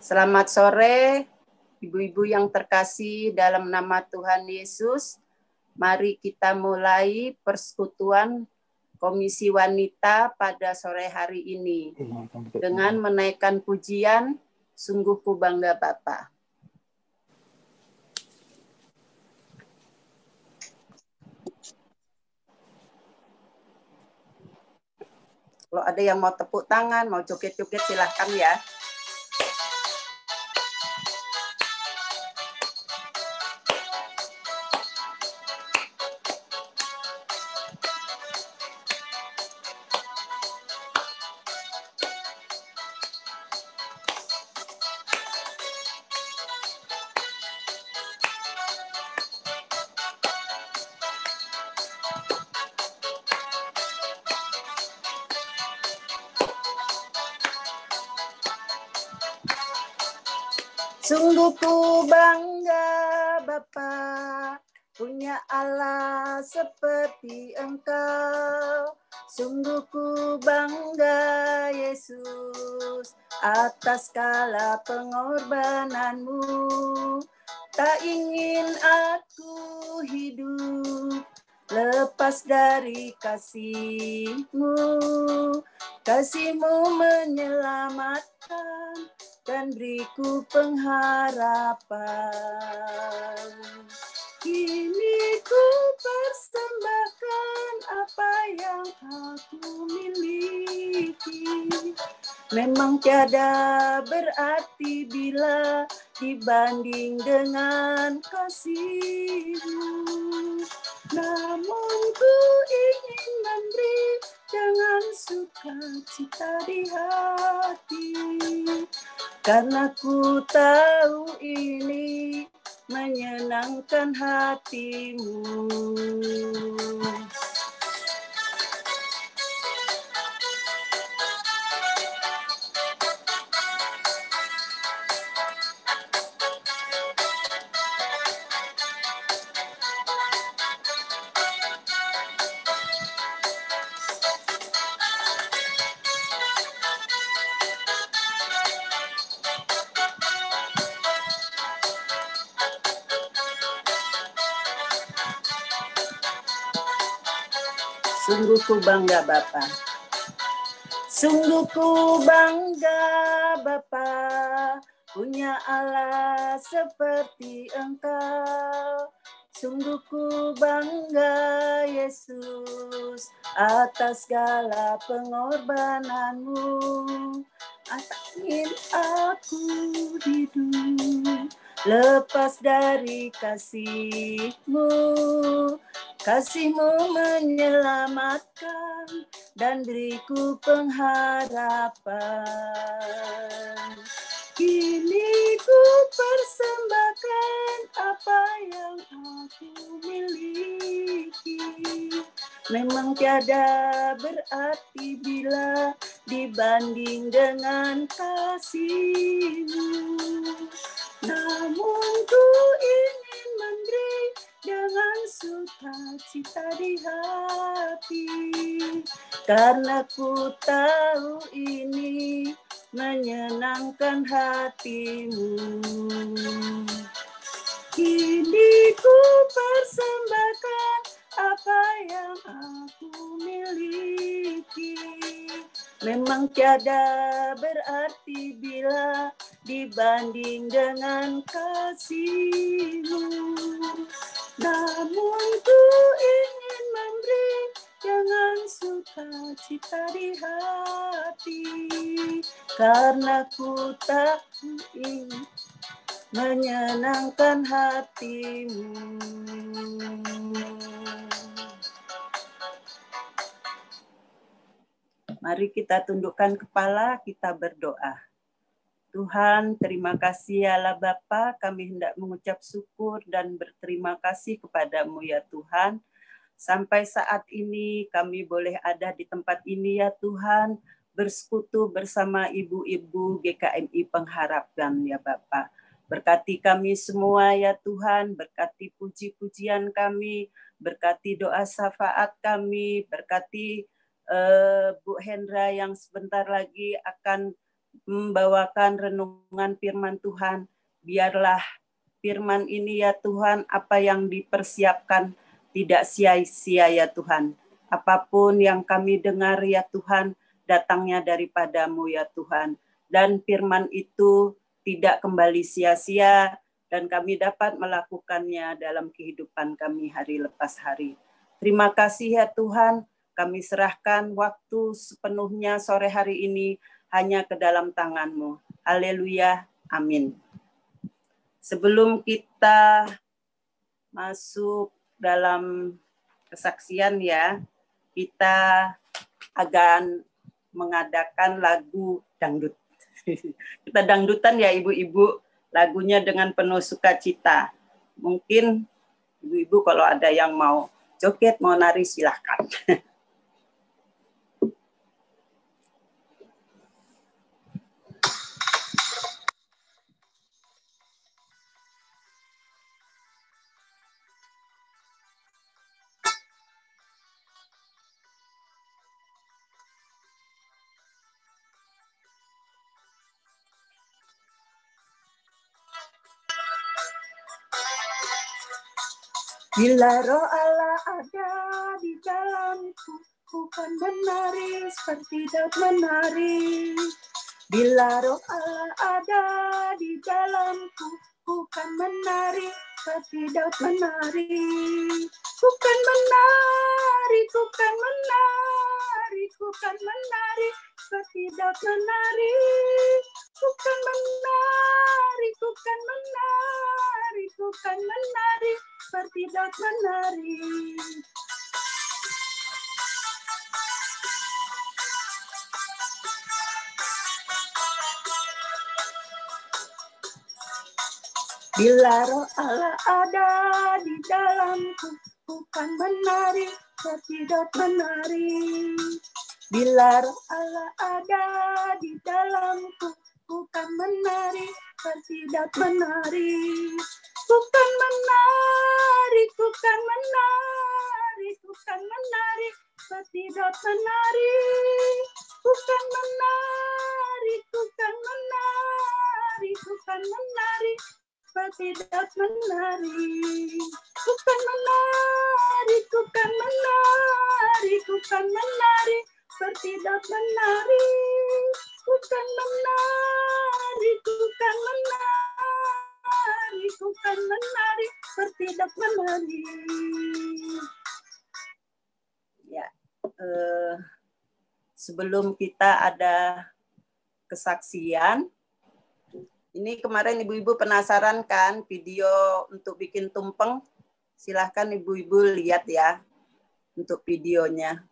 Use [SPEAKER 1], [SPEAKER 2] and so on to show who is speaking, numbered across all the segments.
[SPEAKER 1] Selamat sore, ibu-ibu yang terkasih dalam nama Tuhan Yesus. Mari kita mulai persekutuan Komisi Wanita pada sore hari ini dengan menaikkan pujian, sungguh ku bangga Bapa. Kalau ada yang mau tepuk tangan, mau joget-joget silahkan ya. Sungguh ku bangga Bapa, punya Allah seperti Engkau. Sungguh ku bangga Yesus, atas segala pengorbananmu. Tak ingin aku hidup lepas dari kasih-Mu. Kasih-Mu menyelamatkan dan beriku pengharapan. Kini ku persembahkan apa yang aku miliki. Memang tiada berarti bila dibanding dengan kasih-Mu. Namun ku ingin memberi dengan sukacita di hati. Karena ku tahu ini menyenangkan hati-Mu. Sungguh ku bangga Bapa. Sungguh ku bangga Bapa, punya Allah seperti Engkau. Sungguh ku bangga Yesus, atas segala pengorbananmu. Ingin aku hidup lepas dari kasih-Mu. Kasih-Mu menyelamatkan dan beriku pengharapan. Kini ku persembahkan apa yang aku miliki. Memang tiada berarti bila dibanding dengan kasih-Mu. Namun ku ingin memberi dengan sukacita di hati. Karena ku tahu ini menyenangkan hati-Mu. Kini ku persembahkan apa yang aku miliki. Memang tiada berarti bila dibanding dengan kasih-Mu. Namun ku ingin memberi dengan sukacita di hati. Karena ku tahu ini menyenangkan hati-Mu. Mari kita tundukkan kepala, kita berdoa. Tuhan, terima kasih ya Allah Bapa, kami hendak mengucap syukur dan berterima kasih kepadamu ya Tuhan. Sampai saat ini kami boleh ada di tempat ini ya Tuhan, bersekutu bersama ibu-ibu GKMI Pengharapan ya Bapa. Berkati kami semua ya Tuhan, berkati puji-pujian kami, berkati doa syafaat kami, berkati Bu Hendra yang sebentar lagi akan membawakan renungan firman Tuhan. Biarlah firman ini ya Tuhan, apa yang dipersiapkan tidak sia-sia ya Tuhan. Apapun yang kami dengar ya Tuhan, datangnya daripada-Mu ya Tuhan. Dan firman itu tidak kembali sia-sia, dan kami dapat melakukannya dalam kehidupan kami hari lepas hari. Terima kasih ya Tuhan, kami serahkan waktu sepenuhnya sore hari ini hanya ke dalam tangan-Mu. Haleluya, amin. Sebelum kita masuk dalam kesaksian ya, kita akan mengadakan lagu dangdut. Kita dangdutan ya ibu-ibu, lagunya dengan penuh sukacita. Mungkin ibu-ibu kalau ada yang mau joget, mau nari silahkan. Bila roh Allah ada di dalamku, ku kan menari seperti Daud menari. Bila roh Allah ada di dalamku, ku kan menari seperti Daud menari. Ku kan menari, ku kan menari, ku kan menari seperti Daud menari. Ku kan menari, ku kan menari, ku kan menari seperti Daud menari. Bila roh Allah ada di dalamku, ku kan menari seperti Daud menari. Bila roh Allah ada di dalamku, ku kan menari seperti Daud menari. Ku kan menari, ku kan menari, ku kan menari seperti Daud menari. Ku kan menari, ku kan menari, ku kan menari seperti Daud menari. Ku kan menari, ku kan menari, ku kan menari seperti Daud menari. Ku kan menari, ku kan menari, ku kan menari seperti Daud menari. Ya, sebelum kita ada kesaksian, ini kemarin ibu-ibu penasaran kan video untuk bikin tumpeng? Silahkan ibu-ibu lihat ya untuk videonya.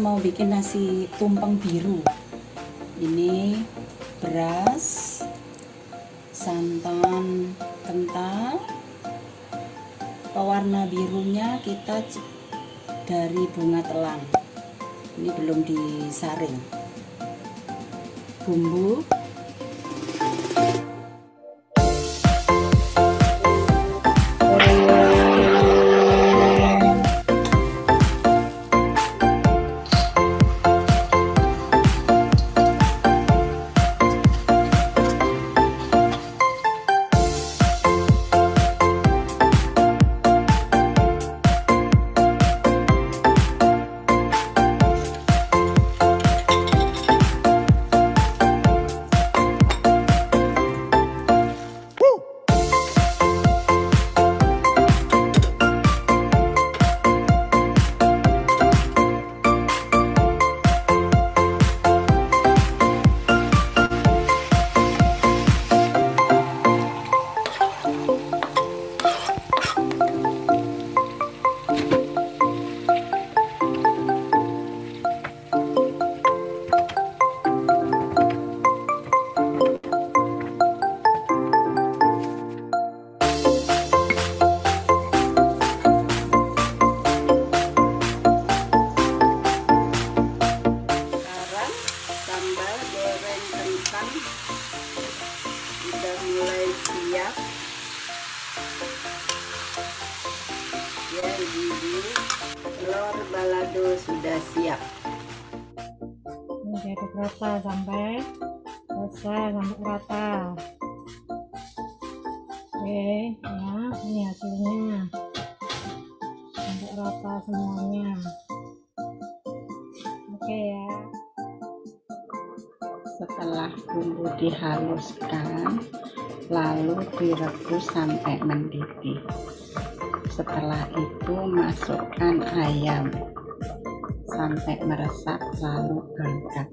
[SPEAKER 2] Mau bikin nasi tumpeng biru. Ini beras, santan kental, pewarna birunya kita dari bunga telang. Ini belum disaring. Bumbu sudah siap.
[SPEAKER 3] Ini diaduk rata sampai selesai, sampai rata. Oke, ya, ini hasilnya. Sampai rata semuanya. Oke ya.
[SPEAKER 2] Setelah bumbu dihaluskan, lalu direbus sampai mendidih. Setelah itu masukkan ayam sampai meresap, lalu angkat.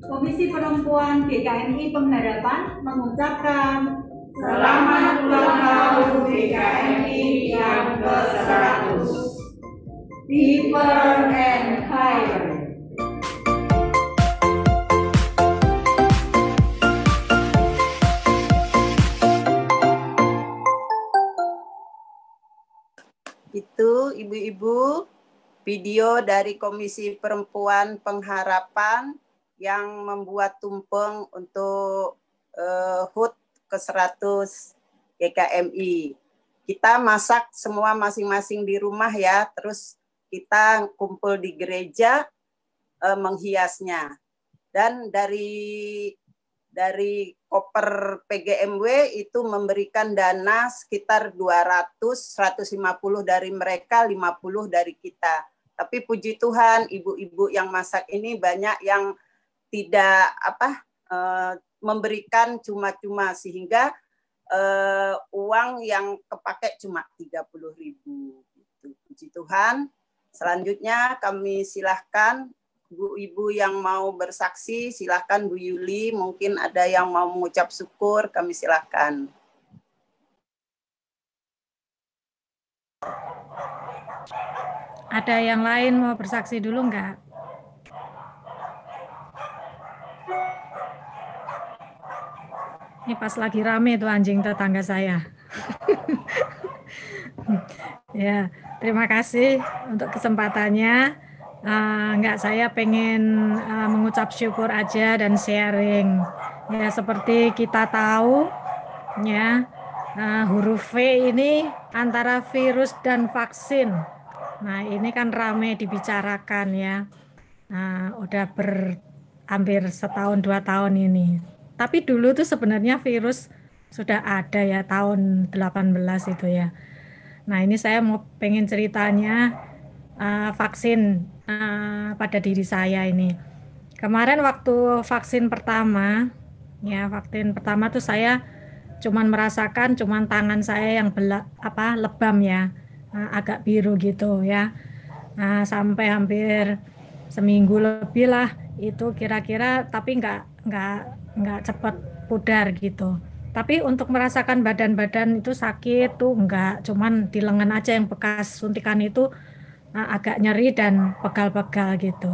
[SPEAKER 4] Komisi Perempuan GKMI Pengharapan mengucapkan
[SPEAKER 5] Selamat ulang tahun GKMI yang ke-100.
[SPEAKER 4] Deeper and Higher.
[SPEAKER 1] Itu ibu-ibu video dari Komisi Perempuan Pengharapan yang membuat tumpeng untuk HUT ke-100 GKMI. Kita masak semua masing-masing di rumah ya, terus kita kumpul di gereja menghiasnya. Dan dari koper PGMW itu memberikan dana sekitar 200, 150 dari mereka, 50 dari kita. Tapi puji Tuhan, ibu-ibu yang masak ini banyak yang tidak memberikan cuma-cuma, sehingga uang yang kepakai cuma 30.000. Gitu. Puji Tuhan. Selanjutnya kami silahkan ibu-ibu yang mau bersaksi, silahkan Bu Yuli, mungkin ada yang mau mengucap syukur, kami silahkan.
[SPEAKER 3] Ada yang lain mau bersaksi dulu enggak? Ini pas lagi rame tuh anjing tetangga saya. Ya, terima kasih untuk kesempatannya. Enggak, saya pengen mengucap syukur aja dan sharing. Ya, seperti kita tahu, ya, huruf V ini antara virus dan vaksin. Nah, ini kan rame dibicarakan ya. Udah hampir setahun 2 tahun ini. Tapi dulu tuh sebenarnya virus sudah ada ya, tahun 18 itu ya. Nah, ini saya mau pengen ceritanya vaksin pada diri saya ini. Kemarin waktu vaksin pertama, ya vaksin pertama tuh saya cuman merasakan tangan saya yang lebam ya, agak biru gitu ya. Nah, sampai hampir seminggu lebih lah itu kira-kira, tapi nggak cepat pudar gitu. Tapi untuk merasakan badan-badan itu sakit tuh enggak, cuman di lengan aja yang bekas suntikan itu agak nyeri dan pegal-pegal gitu.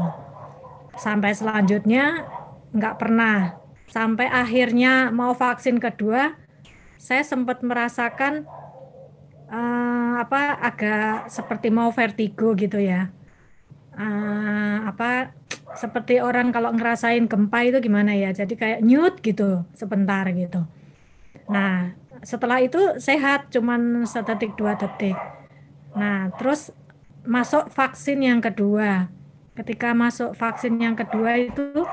[SPEAKER 3] Sampai selanjutnya enggak pernah. Sampai akhirnya mau vaksin kedua, saya sempat merasakan agak seperti mau vertigo gitu ya. Seperti orang kalau ngerasain gempa itu gimana ya, jadi kayak nyut gitu sebentar gitu. Nah, setelah itu sehat, cuman 1 detik 2 detik. Nah, terus masuk vaksin yang kedua. Ketika masuk vaksin yang kedua itu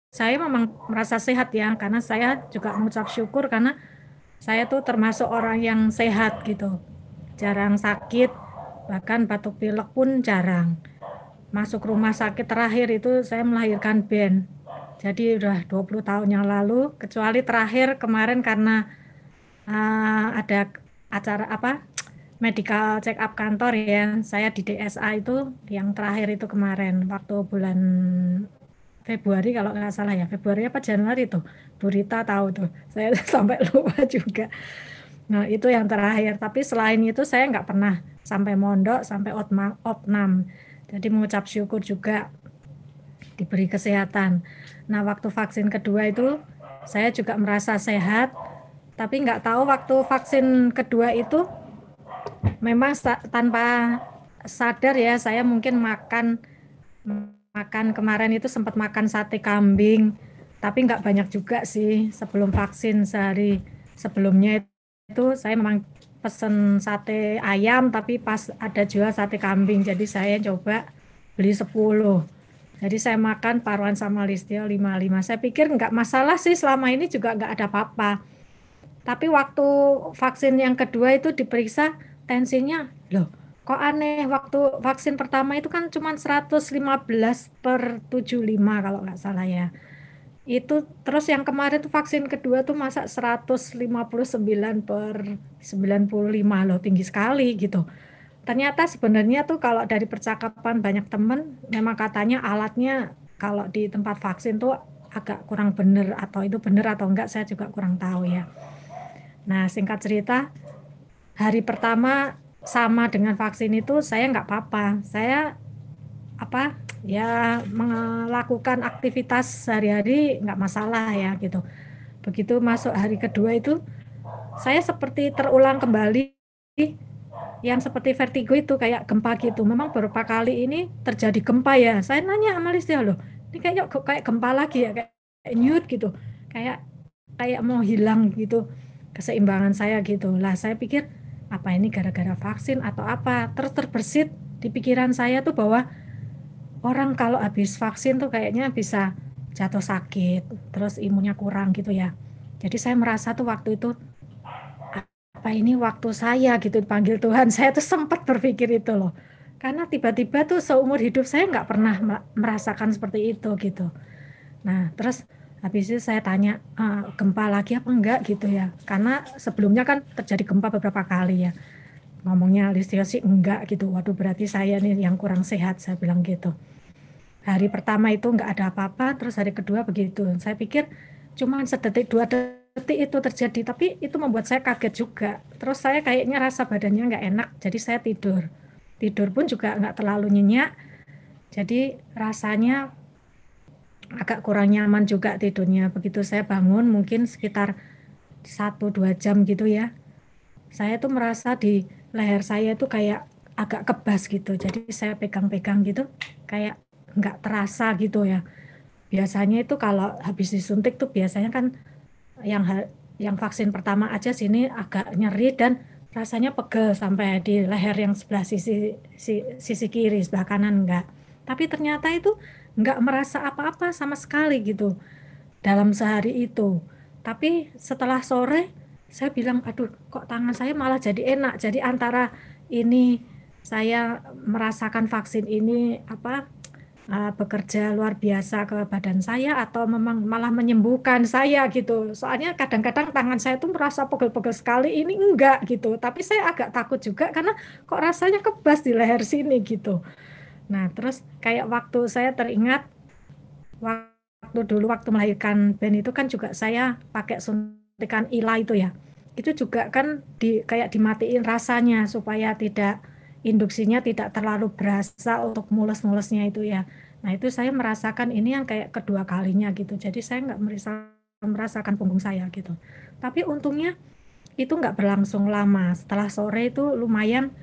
[SPEAKER 3] saya memang merasa sehat ya, karena saya juga mengucap syukur karena saya tuh termasuk orang yang sehat gitu, jarang sakit, bahkan batuk pilek pun jarang. Masuk rumah sakit terakhir itu saya melahirkan Ben. Jadi udah 20 tahun yang lalu, kecuali terakhir kemarin karena ada acara medical check up kantor ya. Saya di DSA itu yang terakhir itu kemarin waktu bulan Februari kalau nggak salah ya. Februari apa Januari tuh. Bu Rita tahu tuh. Saya sampai lupa juga. Nah, itu yang terakhir. Tapi selain itu saya nggak pernah sampai mondok, sampai opnam. Jadi mengucap syukur juga diberi kesehatan. Nah, waktu vaksin kedua itu saya juga merasa sehat, tapi nggak tahu waktu vaksin kedua itu memang tanpa sadar ya, saya mungkin makan kemarin itu sempat makan sate kambing, tapi nggak banyak juga sih. Sebelum vaksin sehari sebelumnya itu saya memang pesen sate ayam, tapi pas ada jual sate kambing, jadi saya coba beli 10. Jadi saya makan paruan sama listio 5. Saya pikir nggak masalah sih, selama ini juga nggak ada apa-apa. Tapi waktu vaksin yang kedua itu diperiksa tensinya, loh kok aneh, waktu vaksin pertama itu kan cuma 115/75 kalau nggak salah ya. Itu terus yang kemarin tuh vaksin kedua tuh masa 159/95 loh, tinggi sekali gitu. Ternyata sebenarnya tuh kalau dari percakapan banyak temen, memang katanya alatnya kalau di tempat vaksin tuh agak kurang bener, atau itu bener atau enggak saya juga kurang tahu ya. Nah, singkat cerita, hari pertama sama dengan vaksin itu saya nggak apa-apa. Saya melakukan aktivitas sehari-hari nggak masalah ya gitu. Begitu masuk hari kedua itu saya seperti terulang kembali yang seperti vertigo itu, kayak gempa gitu. Memang beberapa kali ini terjadi gempa ya. Saya nanya sama Listia, loh ini kayak gempa lagi ya, kayak nyut gitu, kayak mau hilang gitu keseimbangan saya gitu. Lah saya pikir apa ini gara-gara vaksin atau apa. Terus terbersit di pikiran saya tuh bahwa orang kalau habis vaksin tuh kayaknya bisa jatuh sakit, terus imunnya kurang gitu ya. Jadi saya merasa tuh waktu itu, apa ini waktu saya gitu dipanggil Tuhan. Saya tuh sempat berpikir itu loh. Karena tiba-tiba tuh seumur hidup saya nggak pernah merasakan seperti itu gitu. Nah terus habis itu saya tanya, gempa lagi apa enggak gitu ya. Karena sebelumnya kan terjadi gempa beberapa kali ya. Ngomongnya Listio sih enggak gitu. Waduh, berarti saya nih yang kurang sehat, saya bilang gitu. Hari pertama itu enggak ada apa-apa, terus hari kedua begitu. Saya pikir cuma sedetik 2 detik itu terjadi, tapi itu membuat saya kaget juga. Terus saya kayaknya rasa badannya enggak enak, jadi saya tidur. Tidur pun juga enggak terlalu nyenyak, jadi rasanya agak kurang nyaman juga tidurnya. Begitu saya bangun mungkin sekitar 1-2 jam gitu ya, saya tuh merasa di leher saya itu kayak agak kebas gitu. Jadi saya pegang-pegang gitu kayak nggak terasa gitu ya. Biasanya itu kalau habis disuntik tuh biasanya kan yang vaksin pertama aja sini agak nyeri dan rasanya pegel sampai di leher yang sebelah sisi kiri, sebelah kanan enggak. Tapi ternyata itu nggak merasa apa-apa sama sekali gitu dalam sehari itu. Tapi setelah sore saya bilang, aduh kok tangan saya malah jadi enak. Jadi antara ini saya merasakan vaksin ini bekerja luar biasa ke badan saya, atau memang malah menyembuhkan saya gitu. Soalnya kadang-kadang tangan saya tuh merasa pegel-pegel sekali, ini enggak gitu. Tapi saya agak takut juga karena kok rasanya kebas di leher sini gitu. Nah terus kayak waktu saya teringat, waktu melahirkan Ben itu kan juga saya pakai suntikan ILA itu ya. Itu juga kan kayak dimatiin rasanya supaya tidak, induksinya tidak terlalu berasa untuk mules-mulesnya itu ya. Nah itu saya merasakan ini yang kayak kedua kalinya gitu. Jadi saya nggak merasakan punggung saya gitu. Tapi untungnya itu nggak berlangsung lama. Setelah sore itu lumayan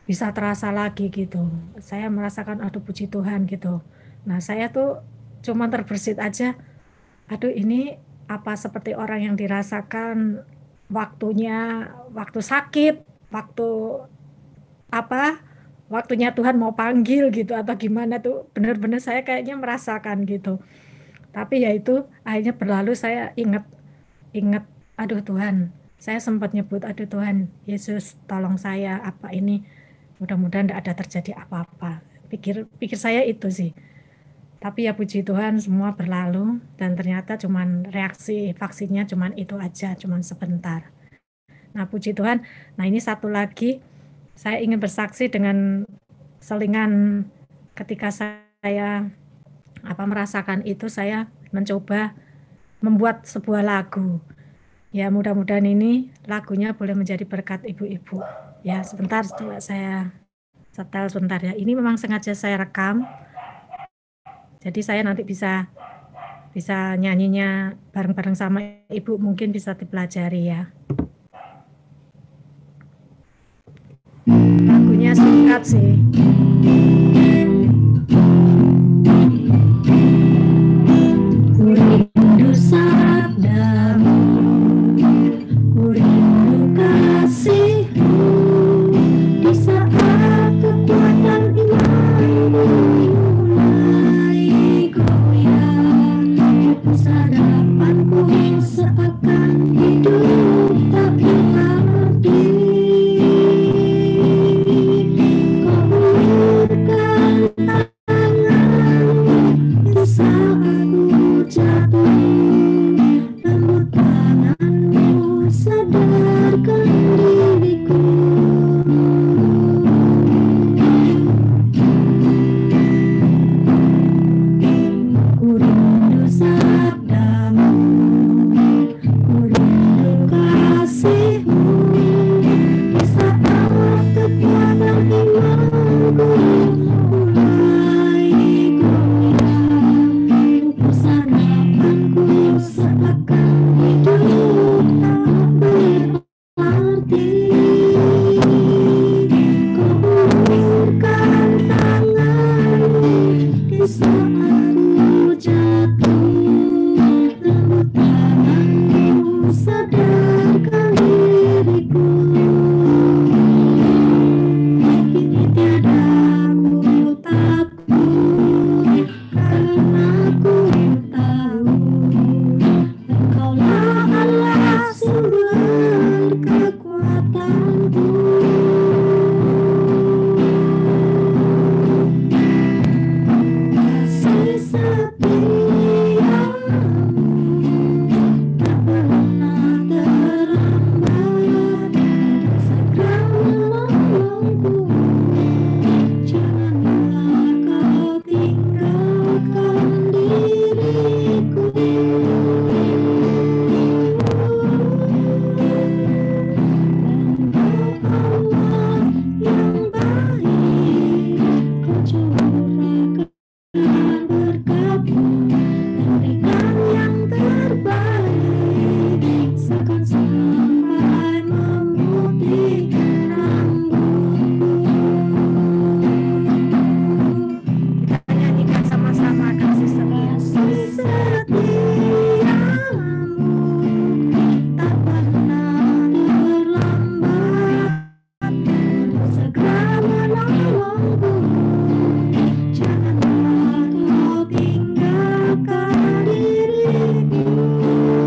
[SPEAKER 3] bisa terasa lagi gitu. Saya merasakan, aduh puji Tuhan gitu. Nah saya tuh cuma terbersit aja, aduh ini apa seperti orang yang dirasakan waktu sakit, waktunya Tuhan mau panggil gitu atau gimana tuh, benar-benar saya kayaknya merasakan gitu. Tapi ya itu akhirnya berlalu, saya ingat, aduh Tuhan, saya sempat nyebut, aduh Tuhan Yesus tolong saya, apa ini mudah-mudahan tidak ada terjadi apa-apa. Pikir saya itu sih. Tapi ya puji Tuhan semua berlalu, dan ternyata cuman reaksi vaksinnya cuman itu aja, cuman sebentar. Nah puji Tuhan. Nah ini satu lagi, saya ingin bersaksi dengan selingan ketika saya merasakan itu, saya mencoba membuat sebuah lagu. Ya mudah-mudahan ini lagunya boleh menjadi berkat ibu-ibu. Ya, sebentar coba saya setel sebentar ya. Ini memang sengaja saya rekam. Jadi saya nanti bisa nyanyinya bareng-bareng sama Ibu, mungkin bisa dipelajari ya. Lagunya singkat sih. Rindu sabdamu, rindu kasihmu, di saat kekuatan imanmu mulai goyang, sadapanku seakan hidup tak berarti. Kau ulurkan tanganmu di saat ku jatuh, lembut tanganmu sadarkan diriku. Ku rindu sabdamu, ku rindu kasihmu, di saat kekuatan imanku mulai goyang, sadapanku seakan hidup tak berarti. Kau ulurkan tanganmu di saat ku jatuh, lembut tanganmu sadarkan diriku. Kini tiada ku takut, karena ku tahu Engkaulah Allah sumber kekuatanku. Kasih setiamu tak pernah terlambat, segera menolongku. Janganlah kau tinggalkan diriku. Allah yang baik, kau curahkan berkat-Mu dan berikan yang terbaik, seakan sampai memutih rambutku. Kita nyanyikan sama-sama kasih setiamu tak pernah terlambat, segera menolongku. Janganlah kau tinggalkan diriku. Kau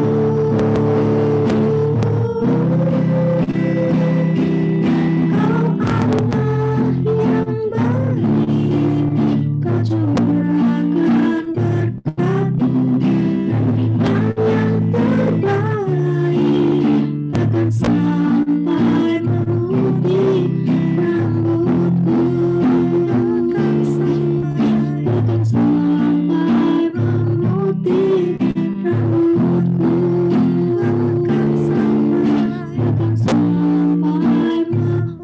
[SPEAKER 3] Allah yang baik, kau curahkan berkat-Mu dan berikan yang terbaik, takkan sampai memutih rambutku. Takkan sampai memutih rambutku. Takkan sampai memutih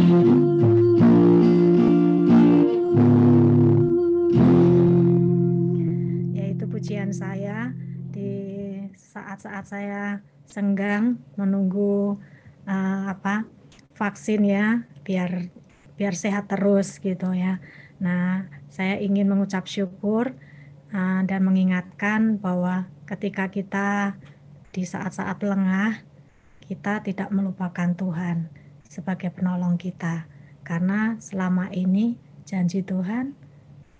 [SPEAKER 3] rambutku. Yaitu pujian saya di saat-saat saya senggang menunggu vaksin ya, biar sehat terus gitu ya. Nah, saya ingin mengucap syukur dan mengingatkan bahwa ketika kita di saat-saat lengah, kita tidak melupakan Tuhan sebagai penolong kita, karena selama ini janji Tuhan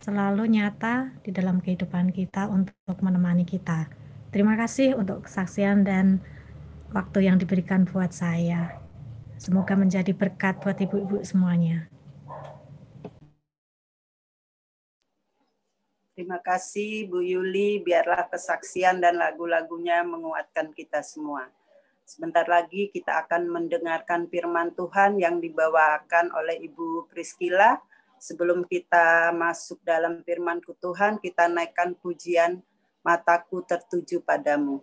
[SPEAKER 3] selalu nyata di dalam kehidupan kita untuk menemani kita. Terima kasih untuk kesaksian dan waktu yang diberikan buat saya. Semoga menjadi berkat buat ibu-ibu semuanya.
[SPEAKER 1] Terima kasih Bu Yuli, biarlah kesaksian dan lagu-lagunya menguatkan kita semua. Sebentar lagi kita akan mendengarkan firman Tuhan yang dibawakan oleh Ibu Priscilla. Sebelum kita masuk dalam firman-Ku Tuhan, kita naikkan pujian Mataku Tertuju Padamu.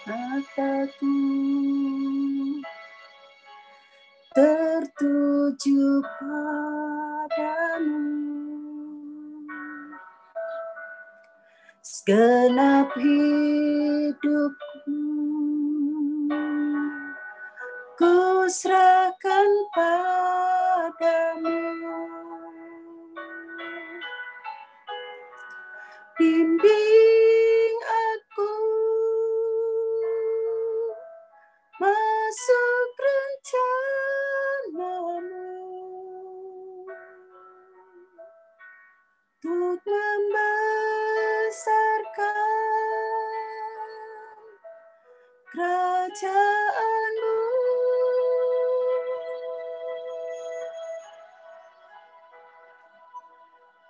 [SPEAKER 1] Mataku tertuju padamu, segenap hidupku ku serahkan padamu. Bimbing aku masuk rencanamu untuk membesarkan kerajaan-Mu.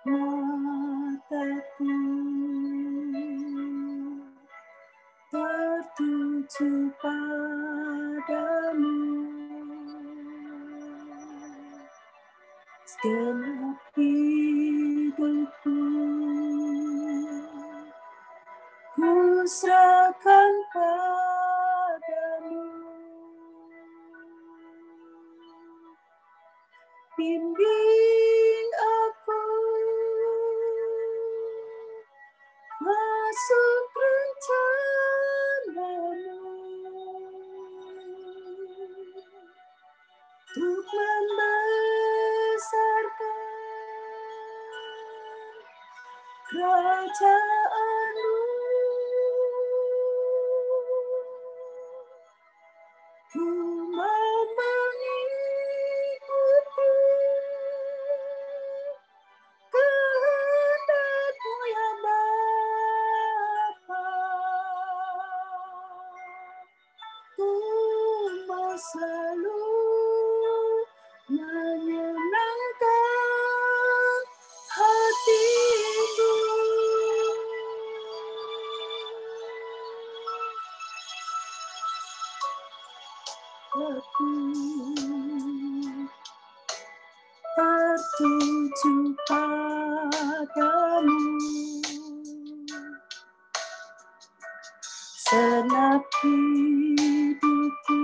[SPEAKER 1] Mataku tertuju padamu, segenap hidupku ku serahkan padamu. Bimbing aku masuk rencanamu untuk membesarkan kerajaan-Mu. Ku mau mengikuti kehendak-Mu ya Bapa. Ku mau selalu menyenangkan hati-Mu. Aku tertuju padamu, segenap hidupku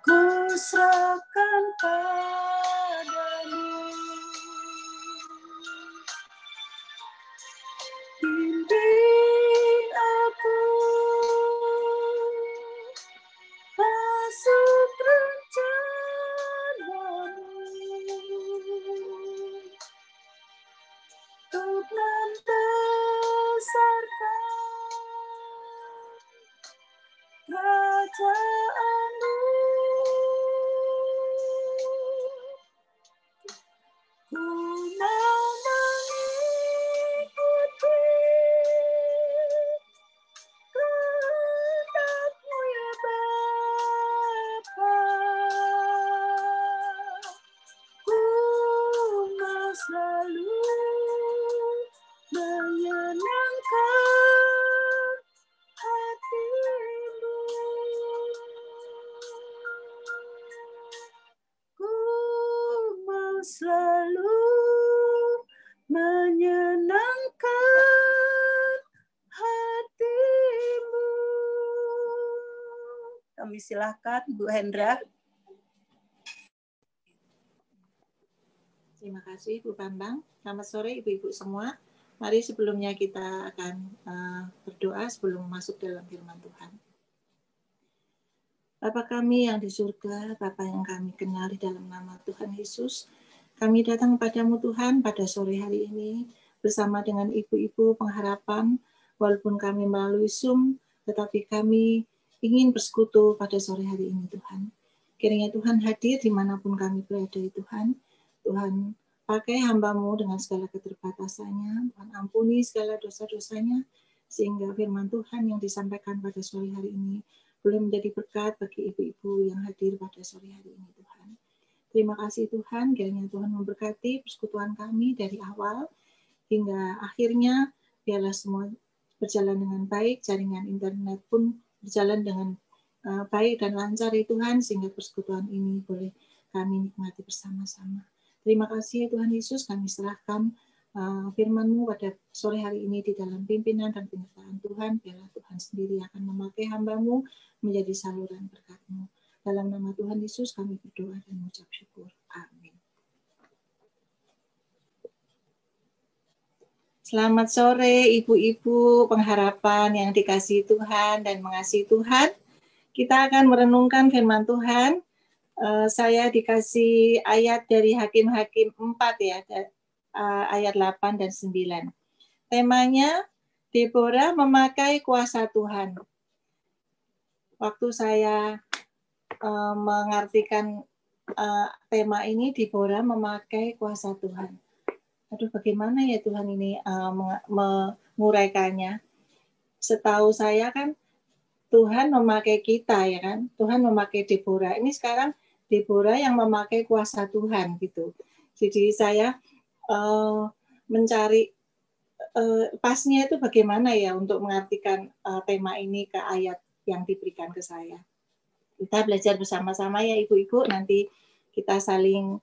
[SPEAKER 1] ku serahkan padamu. Bimbing aku masuk rencana-Mu untuk membesarkan kerajaan-Mu. Ku mau mengikuti kehendak-Mu ya Bapa. Ku mau selalu menyenangkan hati-Mu. Ku mau selalu menyenangkan hati-Mu. Kami silakan Bu Hendra.
[SPEAKER 6] Terima kasih Bu Bambang. Selamat sore Ibu-Ibu semua. Mari sebelumnya kita akan berdoa sebelum masuk dalam firman Tuhan. Bapa kami yang di surga, Bapa yang kami kenal di dalam nama Tuhan Yesus, kami datang kepadamu Tuhan pada sore hari ini bersama dengan ibu-ibu pengharapan, walaupun kami melalui Zoom, tetapi kami ingin bersekutu pada sore hari ini Tuhan. Kiranya Tuhan hadir dimanapun kami berada Tuhan. Tuhan pakai hamba-Mu dengan segala keterbatasannya. Tuhan ampuni segala dosa-dosanya. Sehingga firman Tuhan yang disampaikan pada sore hari ini boleh menjadi berkat bagi ibu-ibu yang hadir pada sore hari ini Tuhan. Terima kasih Tuhan. Kiranya Tuhan memberkati persekutuan kami dari awal hingga akhirnya. Biarlah semua berjalan dengan baik. Jaringan internet pun berjalan dengan baik dan lancar ya Tuhan, sehingga persekutuan ini boleh kami nikmati bersama-sama. Terima kasih ya Tuhan Yesus, kami serahkan firman-Mu pada sore hari ini di dalam pimpinan dan penyertaan Tuhan. Biarlah Tuhan sendiri akan memakai hamba-Mu menjadi saluran berkat-Mu. Dalam nama Tuhan Yesus kami berdoa dan mengucap syukur. Amin. Selamat sore ibu-ibu pengharapan yang dikasihi Tuhan dan mengasihi Tuhan. Kita akan merenungkan firman Tuhan. Saya dikasih ayat dari Hakim-Hakim 4 ya, ayat 8 dan 9. Temanya, Deborah memakai kuasa Tuhan. Waktu saya mengartikan tema ini, Deborah memakai kuasa Tuhan. Aduh, bagaimana ya Tuhan ini menguraikannya? Setahu saya kan, Tuhan memakai kita ya kan, Tuhan memakai Deborah. Ini sekarang Deborah yang memakai kuasa Tuhan gitu. Jadi saya mencari pasnya itu bagaimana ya untuk mengartikan tema ini ke ayat yang diberikan ke saya. Kita belajar bersama-sama ya ibu-ibu. Nanti kita saling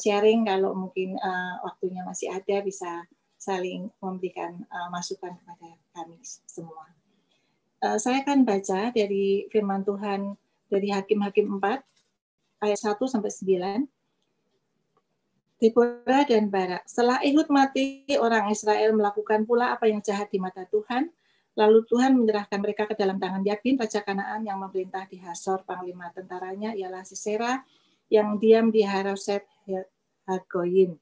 [SPEAKER 6] sharing kalau mungkin waktunya masih ada, bisa saling memberikan masukan kepada kami semua. Saya akan baca dari firman Tuhan dari Hakim-Hakim 4 ayat 1 sampai 9. Deborah dan Barak. Setelah Ehud mati, orang Israel melakukan pula apa yang jahat di mata Tuhan. Lalu Tuhan menyerahkan mereka ke dalam tangan Yabin, raja Kanaan yang memerintah di Hasor. Panglima tentaranya ialah Sisera yang diam di Haroset Hagoyim.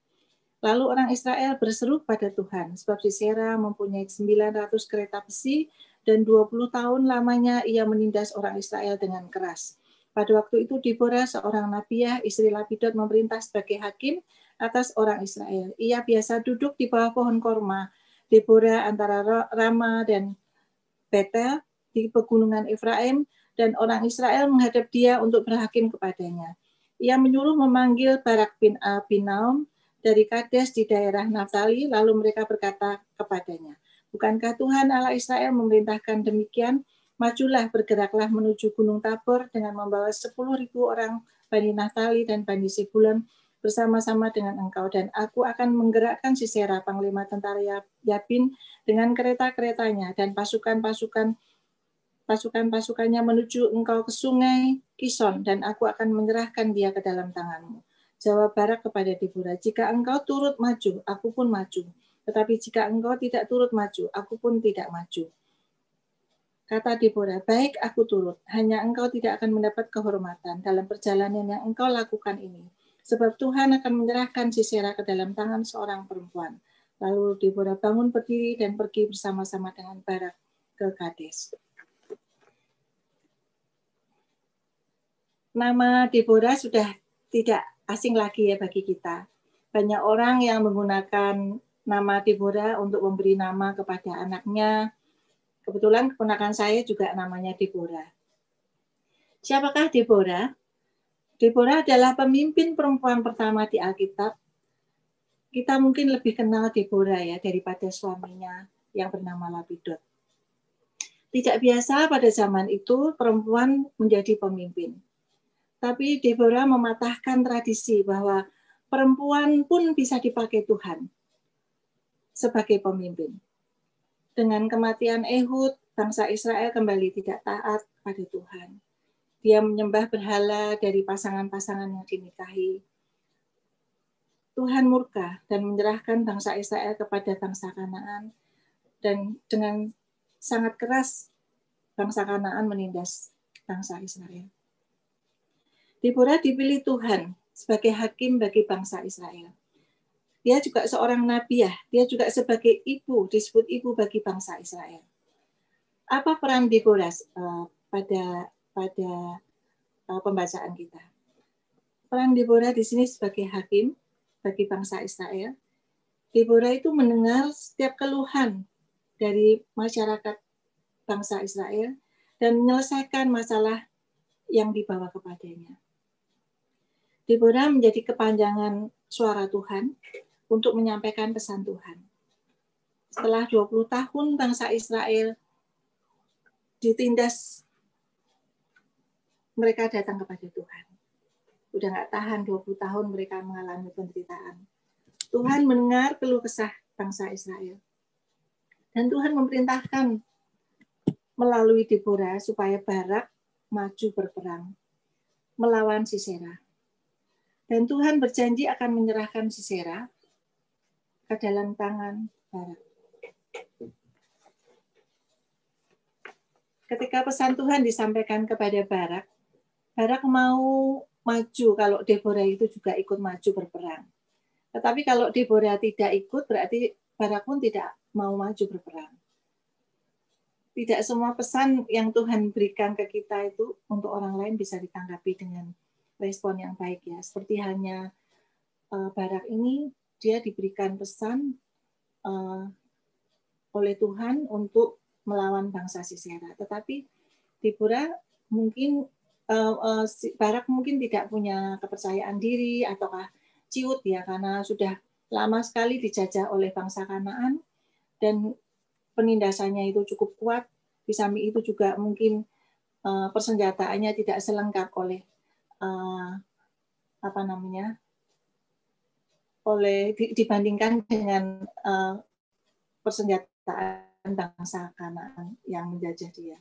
[SPEAKER 6] Lalu orang Israel berseru pada Tuhan, sebab Sisera mempunyai 900 kereta besi, dan 20 tahun lamanya ia menindas orang Israel dengan keras. Pada waktu itu Deborah, seorang nabiah, istri Lapidot, memerintah sebagai hakim atas orang Israel. Ia biasa duduk di bawah pohon korma. Deborah antara Rama dan Betel di pegunungan Efraim, dan orang Israel menghadap dia untuk berhakim kepadanya. Ia menyuruh memanggil Barak bin Abinoam dari Kades di daerah Naftali, lalu mereka berkata kepadanya, bukankah Tuhan Allah Israel memerintahkan demikian? Majulah, bergeraklah menuju Gunung Tabor dengan membawa 10.000 orang Bani Naftali dan Bani Zebulun bersama-sama dengan engkau, dan aku akan menggerakkan Sisera, panglima tentara Yabin, dengan kereta-keretanya dan pasukan-pasukannya menuju engkau ke sungai Kison, dan aku akan menyerahkan dia ke dalam tanganmu. Jawab Barak kepada Deborah, jika engkau turut maju, aku pun maju. Tetapi jika engkau tidak turut maju, aku pun tidak maju. Kata Deborah, baik aku turut, hanya engkau tidak akan mendapat kehormatan dalam perjalanan yang engkau lakukan ini. Sebab Tuhan akan menyerahkan Sisera ke dalam tangan seorang perempuan. Lalu Deborah bangun berdiri dan pergi bersama-sama dengan Barak ke Kades. Nama Deborah sudah tidak asing lagi ya bagi kita. Banyak orang yang menggunakan nama Deborah untuk memberi nama kepada anaknya. Kebetulan keponakan saya juga namanya Deborah. Siapakah Deborah? Deborah adalah pemimpin perempuan pertama di Alkitab. Kita mungkin lebih kenal Deborah ya daripada suaminya yang bernama Lapidot. Tidak biasa pada zaman itu perempuan menjadi pemimpin. Tapi Deborah mematahkan tradisi bahwa perempuan pun bisa dipakai Tuhan sebagai pemimpin. Dengan kematian Ehud, bangsa Israel kembali tidak taat pada Tuhan. Dia menyembah berhala dari pasangan-pasangan yang dinikahi. Tuhan murka dan menyerahkan bangsa Israel kepada bangsa Kanaan, dan dengan sangat keras bangsa Kanaan menindas bangsa Israel. Deborah dipilih Tuhan sebagai hakim bagi bangsa Israel. Dia juga seorang nabiah, dia juga sebagai ibu, disebut ibu bagi bangsa Israel. Apa peran Deborah pada pembacaan kita. Peran Deborah di sini sebagai hakim bagi bangsa Israel. Deborah itu mendengar setiap keluhan dari masyarakat bangsa Israel dan menyelesaikan masalah yang dibawa kepadanya. Deborah menjadi kepanjangan suara Tuhan untuk menyampaikan pesan Tuhan. Setelah 20 tahun bangsa Israel ditindas, mereka datang kepada Tuhan. Udah nggak tahan 20 tahun mereka mengalami penderitaan. Tuhan mendengar keluh kesah bangsa Israel. Dan Tuhan memerintahkan melalui Deborah supaya Barak maju berperang melawan Sisera. Dan Tuhan berjanji akan menyerahkan Sisera ke dalam tangan Barak. Ketika pesan Tuhan disampaikan kepada Barak, Barak mau maju kalau Deborah itu juga ikut maju berperang. Tetapi kalau Deborah tidak ikut, berarti Barak pun tidak mau maju berperang. Tidak semua pesan yang Tuhan berikan ke kita itu untuk orang lain bisa ditanggapi dengan respon yang baik ya. Seperti hanya Barak ini, dia diberikan pesan oleh Tuhan untuk melawan bangsa Sisera. Tetapi Deborah mungkin Barak mungkin tidak punya kepercayaan diri ataukah ciut ya, karena sudah lama sekali dijajah oleh bangsa Kanaan dan penindasannya itu cukup kuat. Di samping itu juga mungkin persenjataannya tidak selengkap oleh dibandingkan dengan persenjataan bangsa Kanaan yang menjajah dia.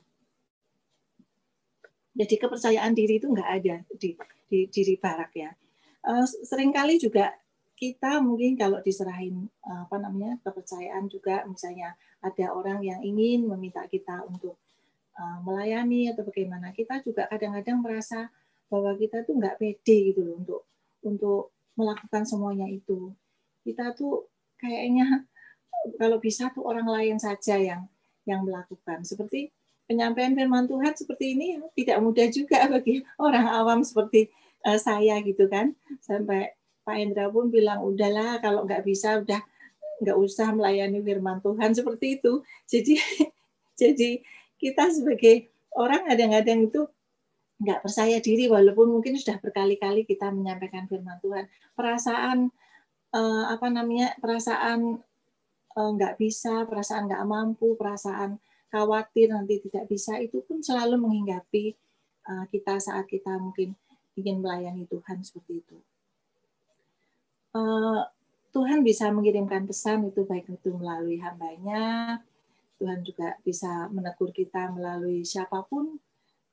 [SPEAKER 6] Jadi kepercayaan diri itu nggak ada di diri Barak ya. Seringkali juga kita mungkin kalau diserahin kepercayaan juga, misalnya ada orang yang ingin meminta kita untuk melayani atau bagaimana, kita juga kadang-kadang merasa bahwa kita tuh nggak pede gitu loh untuk melakukan semuanya itu. Kita tuh kayaknya kalau bisa tuh orang lain saja yang melakukan. Seperti penyampaian firman Tuhan seperti ini tidak mudah juga bagi orang awam seperti saya gitu kan. Sampai Pak Hendra pun bilang, udahlah kalau nggak bisa, udah nggak usah melayani firman Tuhan seperti itu. Jadi kita sebagai orang kadang-kadang itu nggak percaya diri, walaupun mungkin sudah berkali-kali kita menyampaikan firman Tuhan. Perasaan nggak bisa, perasaan nggak mampu, perasaan khawatir nanti tidak bisa, itu pun selalu menghinggapi kita saat kita mungkin ingin melayani Tuhan seperti itu. Tuhan bisa mengirimkan pesan itu baik itu melalui hambanya, Tuhan juga bisa menegur kita melalui siapapun,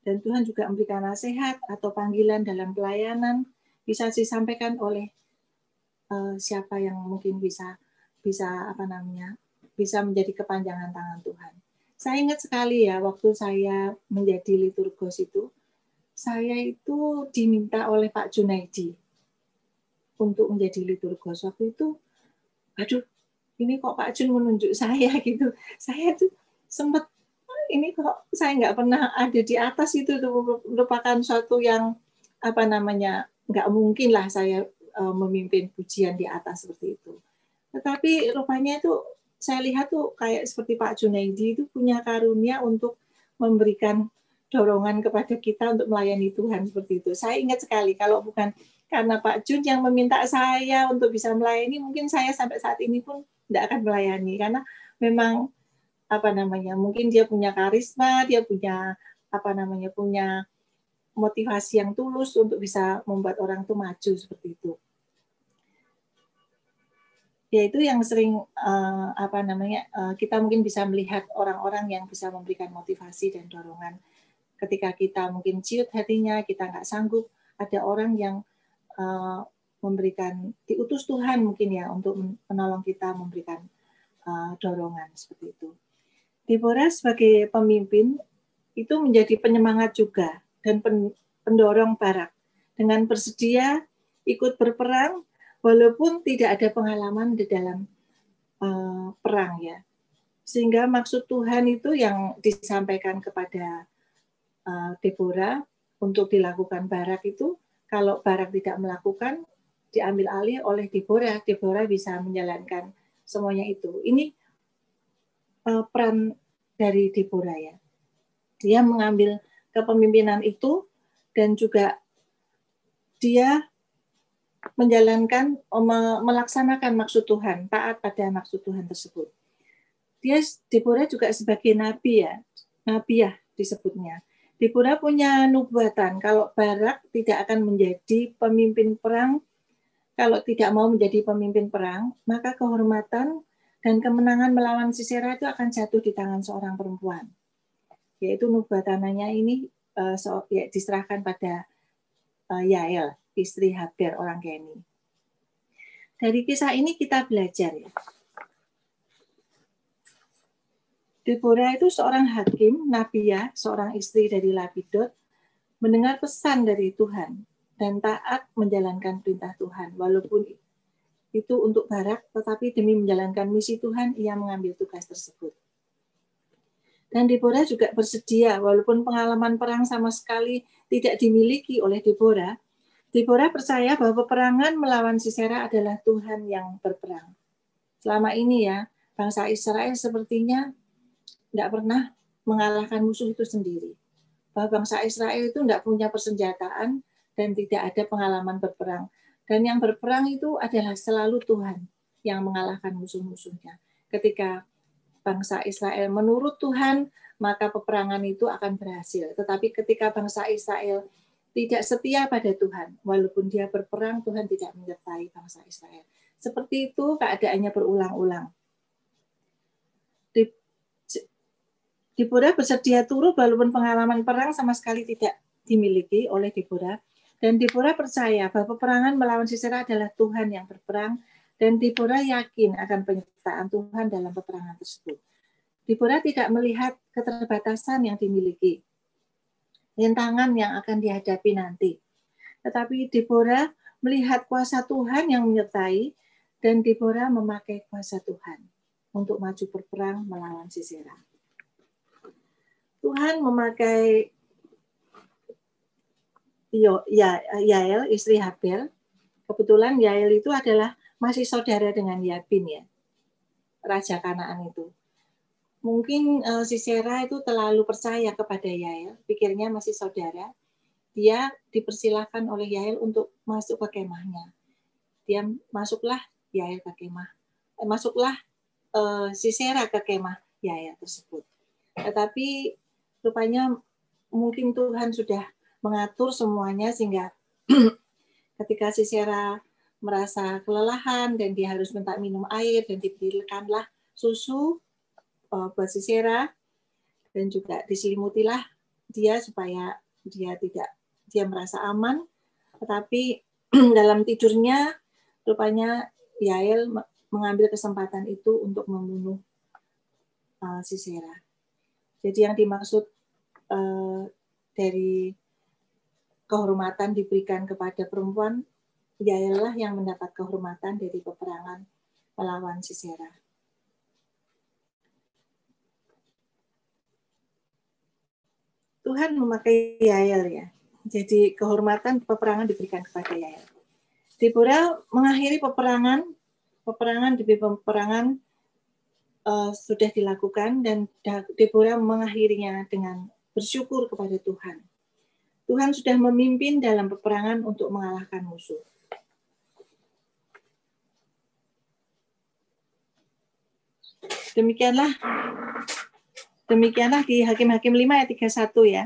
[SPEAKER 6] dan Tuhan juga memberikan nasihat atau panggilan dalam pelayanan bisa disampaikan oleh siapa yang mungkin bisa menjadi kepanjangan tangan Tuhan. Saya ingat sekali ya, waktu saya menjadi liturgos itu, saya itu diminta oleh Pak Junaidi untuk menjadi liturgos. Waktu itu, aduh, ini kok Pak Jun menunjuk saya gitu. Saya tuh sempat, ini kok saya nggak pernah ada di atas itu, merupakan suatu yang nggak mungkin lah saya memimpin pujian di atas seperti itu. Tetapi rupanya itu saya lihat tuh kayak seperti Pak Junaidi itu punya karunia untuk memberikan dorongan kepada kita untuk melayani Tuhan seperti itu. Saya ingat sekali, kalau bukan karena Pak Jun yang meminta saya untuk bisa melayani, mungkin saya sampai saat ini pun tidak akan melayani, karena memang mungkin dia punya karisma, dia punya punya motivasi yang tulus untuk bisa membuat orang itu maju seperti itu. Yaitu yang sering kita mungkin bisa melihat orang-orang yang bisa memberikan motivasi dan dorongan ketika kita mungkin ciut hatinya, kita nggak sanggup, ada orang yang memberikan, diutus Tuhan mungkin ya untuk menolong kita, memberikan dorongan seperti itu. Deborah sebagai pemimpin itu menjadi penyemangat juga dan pendorong Barak dengan bersedia ikut berperang walaupun tidak ada pengalaman di dalam perang ya. Sehingga maksud Tuhan itu yang disampaikan kepada Deborah untuk dilakukan Barak itu, kalau Barak tidak melakukan, diambil alih oleh Deborah. Deborah bisa menjalankan semuanya itu. Ini peran dari Deborah ya. Dia mengambil kepemimpinan itu dan juga dia menjalankan, melaksanakan maksud Tuhan, taat pada maksud Tuhan tersebut. Deborah juga sebagai nabi ya, nabiah disebutnya. Deborah punya nubuatan, kalau Barak tidak akan menjadi pemimpin perang, kalau tidak mau menjadi pemimpin perang, maka kehormatan dan kemenangan melawan Sisera itu akan jatuh di tangan seorang perempuan. Yaitu nubuatannya ini diserahkan pada Yael, istri Haber, orang Keni. Dari kisah ini kita belajar ya. Deborah itu seorang hakim, nabiah, seorang istri dari Lapidot, mendengar pesan dari Tuhan dan taat menjalankan perintah Tuhan. Walaupun itu untuk Barak, tetapi demi menjalankan misi Tuhan, ia mengambil tugas tersebut. Dan Deborah juga bersedia, walaupun pengalaman perang sama sekali tidak dimiliki oleh Deborah, Deborah percaya bahwa peperangan melawan Sisera adalah Tuhan yang berperang. Selama ini ya, bangsa Israel sepertinya tidak pernah mengalahkan musuh itu sendiri. Bahwa bangsa Israel itu tidak punya persenjataan dan tidak ada pengalaman berperang. Dan yang berperang itu adalah selalu Tuhan yang mengalahkan musuh-musuhnya. Ketika bangsa Israel menurut Tuhan, maka peperangan itu akan berhasil. Tetapi ketika bangsa Israel tidak setia pada Tuhan, walaupun dia berperang, Tuhan tidak menyertai bangsa Israel. Seperti itu keadaannya berulang-ulang. Deborah bersedia turut walaupun pengalaman perang sama sekali tidak dimiliki oleh Deborah. Dan Deborah percaya bahwa peperangan melawan Sisera adalah Tuhan yang berperang. Dan Deborah yakin akan penyertaan Tuhan dalam peperangan tersebut. Deborah tidak melihat keterbatasan yang dimiliki, rintangan yang akan dihadapi nanti. Tetapi Deborah melihat kuasa Tuhan yang menyertai, dan Deborah memakai kuasa Tuhan untuk maju berperang melawan Sisera. Tuhan memakai Yael, istri Haber. Kebetulan Yael itu adalah masih saudara dengan Yabin ya, Raja Kanaan itu. Mungkin Sisera itu terlalu percaya kepada Yael, pikirnya masih saudara. Dia dipersilahkan oleh Yael untuk masuk ke kemahnya. Dia masuklah Yael ke kemah. Masuklah Sisera ke kemah Yael tersebut. Tetapi rupanya mungkin Tuhan sudah mengatur semuanya sehingga ketika Sisera merasa kelelahan dan dia harus minta minum air dan diberikanlah susu buat Sisera dan juga diselimutilah dia supaya dia merasa aman. Tetapi dalam tidurnya rupanya Yael mengambil kesempatan itu untuk membunuh Sisera. Jadi yang dimaksud dari kehormatan diberikan kepada perempuan, Yael lah yang mendapat kehormatan dari peperangan melawan Sisera. Tuhan memakai Yael ya. Jadi kehormatan peperangan diberikan kepada Yael. Deborah mengakhiri peperangan demi peperangan sudah dilakukan dan Deborah mengakhirinya dengan bersyukur kepada Tuhan. Tuhan sudah memimpin dalam peperangan untuk mengalahkan musuh. Demikianlah di Hakim-Hakim 5 ayat 31 ya.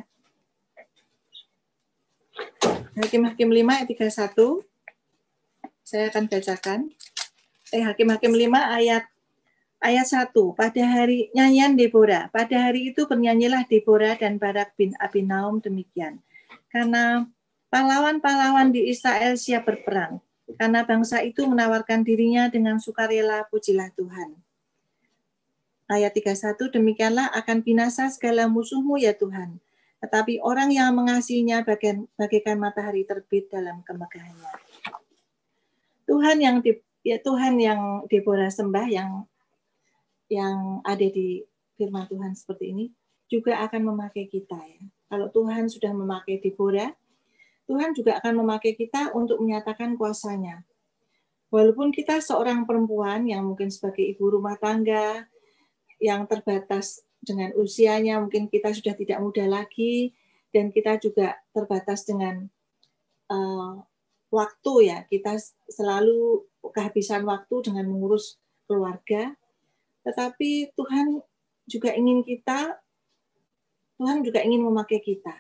[SPEAKER 6] Hakim-Hakim 5 ayat 31. Saya akan bacakan. Hakim-Hakim 5 ayat 1. Pada hari nyanyian Deborah. Pada hari itu bernyanyilah Deborah dan Barak bin Abinoam demikian. Karena pahlawan-pahlawan di Israel siap berperang. Karena bangsa itu menawarkan dirinya dengan sukarela, pujilah Tuhan. Ayat 31, demikianlah akan binasa segala musuhmu ya Tuhan. Tetapi orang yang mengasihinya bagaikan matahari terbit dalam kemegahannya. Tuhan yang Deborah sembah yang ada di firman Tuhan seperti ini. juga akan memakai kita ya. Kalau Tuhan sudah memakai Deborah, Tuhan juga akan memakai kita untuk menyatakan kuasa-Nya. Walaupun kita seorang perempuan yang mungkin sebagai ibu rumah tangga, yang terbatas dengan usianya, mungkin kita sudah tidak muda lagi, dan kita juga terbatas dengan waktu ya. Kita selalu kehabisan waktu dengan mengurus keluarga. Tetapi Tuhan juga ingin memakai kita.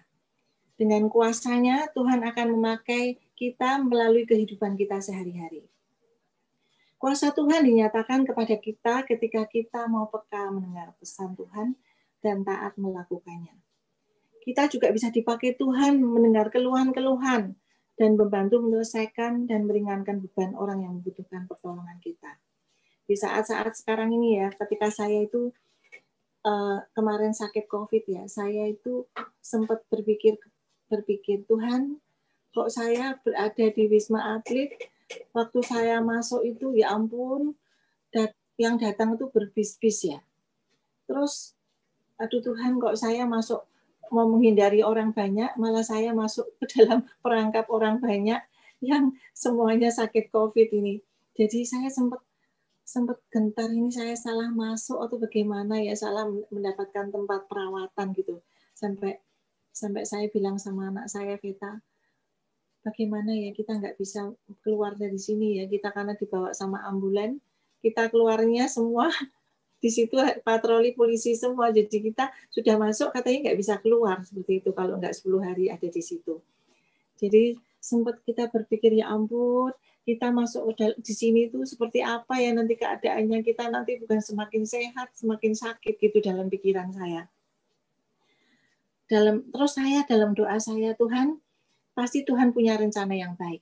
[SPEAKER 6] Dengan kuasa-Nya, Tuhan akan memakai kita melalui kehidupan kita sehari-hari. Kuasa Tuhan dinyatakan kepada kita ketika kita mau peka mendengar pesan Tuhan dan taat melakukannya. Kita juga bisa dipakai Tuhan mendengar keluhan-keluhan dan membantu menyelesaikan dan meringankan beban orang yang membutuhkan pertolongan kita. Di saat-saat sekarang ini ya, ketika saya itu kemarin sakit COVID ya, saya itu sempat berpikir Tuhan, kok saya berada di Wisma Atlet, waktu saya masuk itu ya ampun, yang datang itu berbis-bis ya. Terus, aduh Tuhan, kok saya masuk mau menghindari orang banyak, malah saya masuk ke dalam perangkap orang banyak yang semuanya sakit COVID ini. Jadi saya sempat gentar, ini saya salah masuk atau bagaimana ya, salah mendapatkan tempat perawatan gitu. Sampai saya bilang sama anak saya, Vita, bagaimana ya kita nggak bisa keluar dari sini ya, kita karena dibawa sama ambulan, kita keluarnya semua di situ patroli polisi semua, jadi kita sudah masuk katanya nggak bisa keluar seperti itu kalau nggak 10 hari ada di situ. Jadi sempat kita berpikir ya ampun, kita masuk di sini itu seperti apa ya nanti keadaannya, kita nanti bukan semakin sehat, semakin sakit gitu dalam pikiran saya. Terus saya dalam doa saya, Tuhan, pasti Tuhan punya rencana yang baik.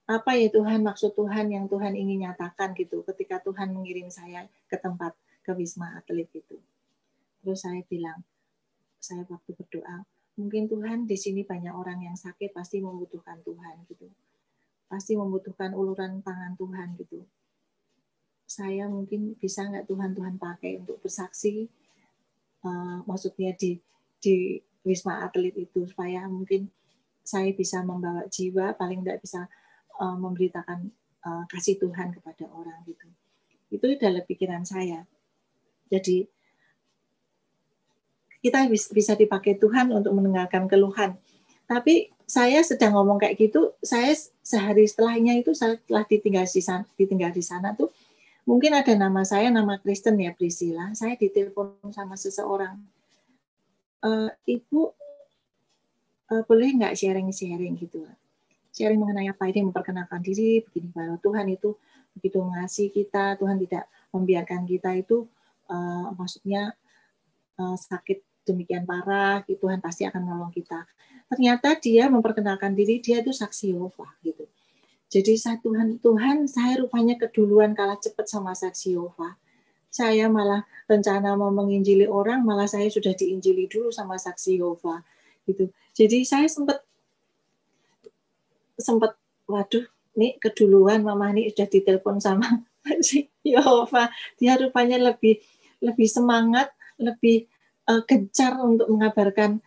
[SPEAKER 6] Apa ya Tuhan, maksud Tuhan yang Tuhan ingin nyatakan gitu ketika Tuhan mengirim saya ke Wisma Atlet itu. Terus saya bilang, saya waktu berdoa, mungkin Tuhan di sini banyak orang yang sakit pasti membutuhkan Tuhan gitu. Pasti membutuhkan uluran tangan Tuhan gitu. Saya mungkin bisa nggak Tuhan pakai untuk bersaksi, maksudnya di Wisma Atlet itu, supaya mungkin saya bisa membawa jiwa, paling nggak bisa memberitakan kasih Tuhan kepada orang gitu. Itu dalam pikiran saya. Jadi kita bisa dipakai Tuhan untuk mendengarkan keluhan. Tapi saya sedang ngomong kayak gitu, saya sehari setelahnya itu setelah ditinggal di sana tuh, mungkin ada nama saya, nama Kristen ya, Priscilla. Saya ditelepon sama seseorang, Ibu boleh nggak sharing gitu, sharing mengenai apa ini, memperkenalkan diri begini, bahwa Tuhan itu begitu mengasihi kita, Tuhan tidak membiarkan kita itu maksudnya sakit demikian parah, Tuhan pasti akan menolong kita. Ternyata dia memperkenalkan diri, dia itu saksi Yehova gitu. Jadi Tuhan saya rupanya keduluan kalah cepat sama saksi Yehova. Saya malah rencana mau menginjili orang, malah saya sudah diinjili dulu sama saksi Yehova gitu. Jadi saya sempat waduh, nih keduluan Mama nih sudah ditelepon sama saksi Yehova. Dia rupanya lebih semangat, lebih gencar untuk mengabarkan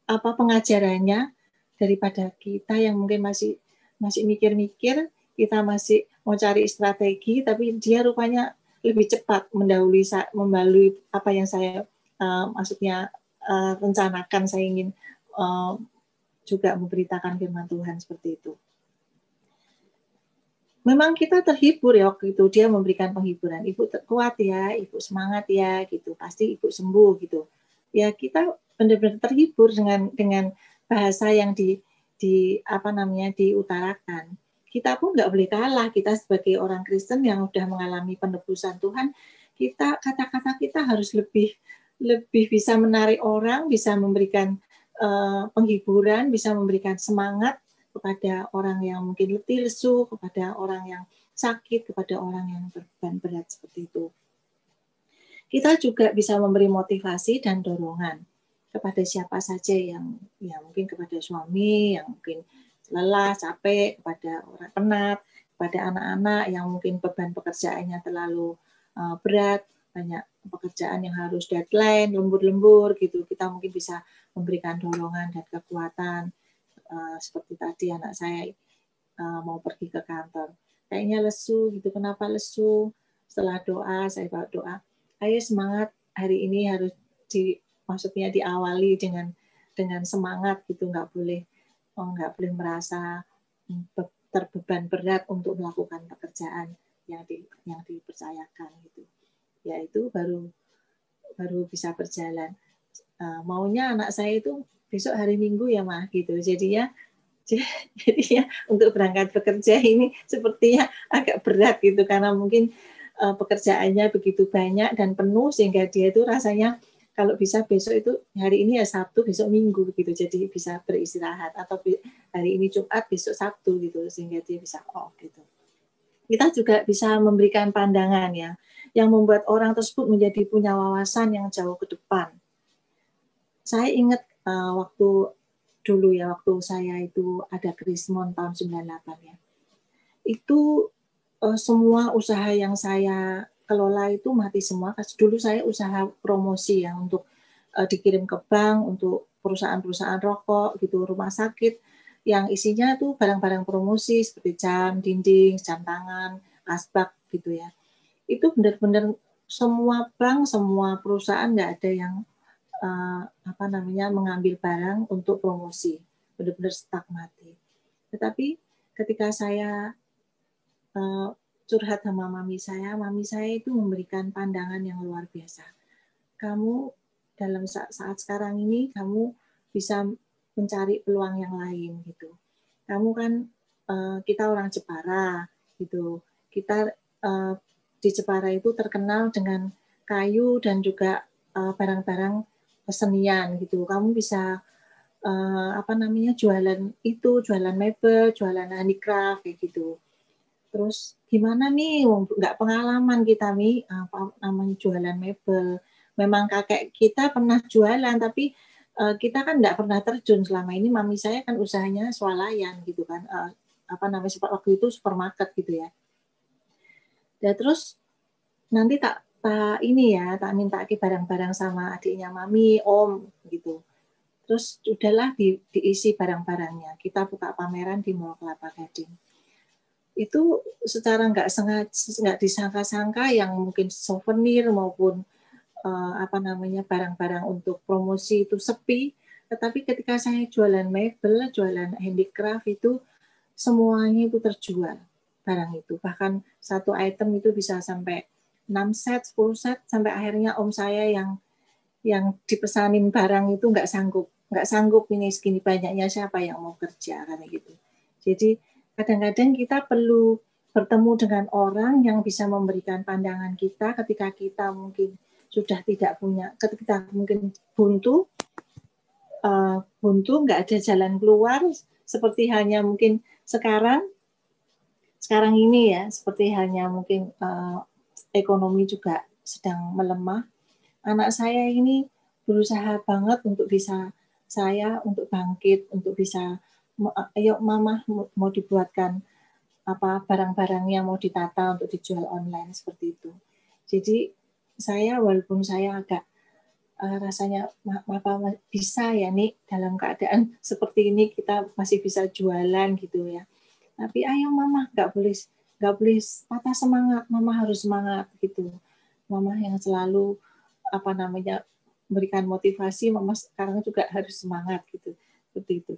[SPEAKER 6] pengajarannya daripada kita yang mungkin masih mikir-mikir, kita masih mau cari strategi, tapi dia rupanya lebih cepat mendahului apa yang saya maksudnya rencanakan. Saya ingin juga memberitakan firman Tuhan seperti itu. Memang kita terhibur ya waktu itu, dia memberikan penghiburan. Ibu kuat ya, ibu semangat ya gitu, pasti ibu sembuh gitu. Ya kita benar-benar terhibur dengan bahasa yang diutarakan. Kita pun nggak boleh kalah. Kita sebagai orang Kristen yang sudah mengalami penebusan Tuhan, kata-kata kita harus lebih bisa menarik orang, bisa memberikan penghiburan, bisa memberikan semangat kepada orang yang mungkin letih lesu, kepada orang yang sakit, kepada orang yang berbeban berat seperti itu. Kita juga bisa memberi motivasi dan dorongan kepada siapa saja yang mungkin kepada suami yang mungkin lelah, capek, kepada orang penat, kepada anak-anak yang mungkin beban pekerjaannya terlalu berat, banyak pekerjaan yang harus deadline, lembur-lembur gitu, kita mungkin bisa memberikan dorongan dan kekuatan. Seperti tadi anak saya mau pergi ke kantor, kayaknya lesu gitu. Kenapa lesu? Setelah doa, saya bawa doa, ayo semangat, hari ini harus maksudnya diawali dengan semangat gitu, nggak boleh merasa terbeban berat untuk melakukan pekerjaan yang dipercayakan gitu. Ya itu baru bisa berjalan. Maunya anak saya itu besok hari Minggu ya Mah gitu. Jadi ya untuk berangkat bekerja ini sepertinya agak berat gitu, karena mungkin pekerjaannya begitu banyak dan penuh sehingga dia itu rasanya kalau bisa besok itu hari ini ya Sabtu, besok Minggu gitu, jadi bisa beristirahat, atau hari ini Jumat, besok Sabtu gitu, sehingga dia bisa off gitu. Kita juga bisa memberikan pandangan ya yang membuat orang tersebut menjadi punya wawasan yang jauh ke depan. Saya ingat waktu saya itu ada Krismon tahun 98 ya. Itu semua usaha yang saya kelola itu mati semua. Dulu saya usaha promosi ya, untuk dikirim ke bank, untuk perusahaan-perusahaan rokok gitu, rumah sakit, yang isinya tuh barang-barang promosi seperti jam dinding, jam tangan, asbak gitu ya. Itu benar-benar semua bank, semua perusahaan nggak ada yang mengambil barang untuk promosi, benar-benar stuck mati. Tetapi ketika saya curhat sama mami saya itu memberikan pandangan yang luar biasa. Kamu dalam saat sekarang ini kamu bisa mencari peluang yang lain gitu. Kamu kan kita orang Jepara gitu. Kita di Jepara itu terkenal dengan kayu dan juga barang-barang kesenian gitu. Kamu bisa jualan mebel, jualan handicraft kayak gitu. Terus gimana nih, nggak pengalaman kita nih apa namanya jualan mebel. Memang kakek kita pernah jualan, tapi kita kan nggak pernah terjun selama ini. Mami saya kan usahanya swalayan gitu kan, waktu itu supermarket gitu ya. Dan terus nanti tak minta barang-barang sama adiknya mami, om gitu. Terus udahlah diisi barang-barangnya. Kita buka pameran di Mall Kelapa Gading. Itu secara nggak disangka-sangka yang mungkin souvenir maupun barang-barang untuk promosi itu sepi, tetapi ketika saya jualan mebel, jualan handicraft itu semuanya itu terjual barang itu, bahkan satu item itu bisa sampai 6 set, 10 set, sampai akhirnya om saya yang dipesanin barang itu nggak sanggup ini segini banyaknya, siapa yang mau kerja kan gitu. Jadi kadang-kadang kita perlu bertemu dengan orang yang bisa memberikan pandangan kita ketika kita mungkin sudah tidak punya, ketika mungkin buntu, nggak ada jalan keluar, seperti hanya mungkin sekarang ini ya, seperti hanya mungkin ekonomi juga sedang melemah. Anak saya ini berusaha banget untuk bangkit, untuk bisa, ayo mama mau dibuatkan barang-barang yang mau ditata untuk dijual online seperti itu. Jadi walaupun saya agak rasanya bisa ya nih dalam keadaan seperti ini kita masih bisa jualan gitu ya. Tapi ayo mama, nggak boleh patah semangat, mama harus semangat gitu. Mama yang selalu berikan motivasi, mama sekarang juga harus semangat gitu, seperti itu.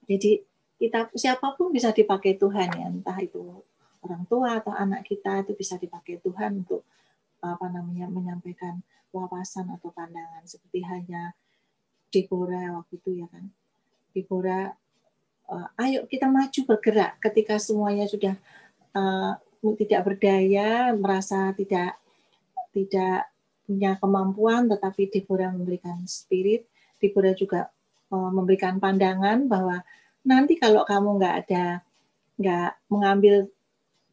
[SPEAKER 6] Jadi kita siapapun bisa dipakai Tuhan ya, entah itu orang tua atau anak kita itu bisa dipakai Tuhan untuk menyampaikan wawasan atau pandangan, seperti hanya Deborah waktu itu ya kan. Deborah, ayo kita maju bergerak ketika semuanya sudah tidak berdaya, merasa tidak punya kemampuan, tetapi Deborah memberikan spirit. Deborah juga memberikan pandangan bahwa nanti kalau kamu nggak mengambil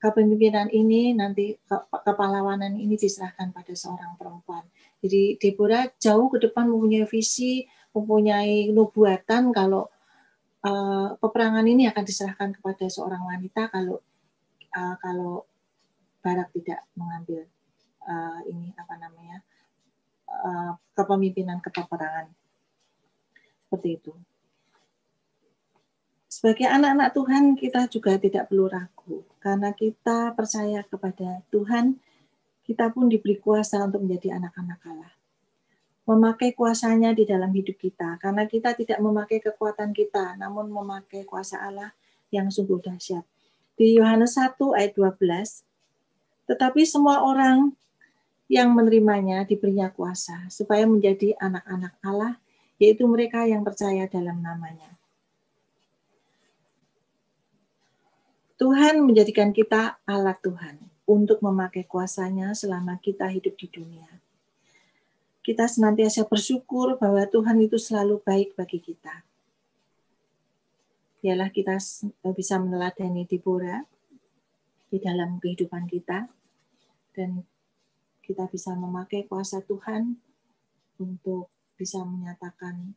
[SPEAKER 6] kepemimpinan ini, nanti kepahlawanan ini diserahkan pada seorang perempuan. Jadi Deborah jauh ke depan mempunyai visi, mempunyai nubuatan kalau peperangan ini akan diserahkan kepada seorang wanita kalau Barak tidak mengambil kepemimpinan kepeperangan. Seperti itu. Sebagai anak-anak Tuhan, kita juga tidak perlu ragu. Karena kita percaya kepada Tuhan, kita pun diberi kuasa untuk menjadi anak-anak Allah. Memakai kuasanya di dalam hidup kita. Karena kita tidak memakai kekuatan kita, namun memakai kuasa Allah yang sungguh dahsyat. Di Yohanes 1 ayat 12, tetapi semua orang yang menerimanya diberinya kuasa, supaya menjadi anak-anak Allah, yaitu mereka yang percaya dalam namanya. Tuhan menjadikan kita alat Tuhan untuk memakai kuasanya selama kita hidup di dunia. Kita senantiasa bersyukur bahwa Tuhan itu selalu baik bagi kita. Biarlah kita bisa meneladani Deborah di dalam kehidupan kita, dan kita bisa memakai kuasa Tuhan untuk bisa menyatakan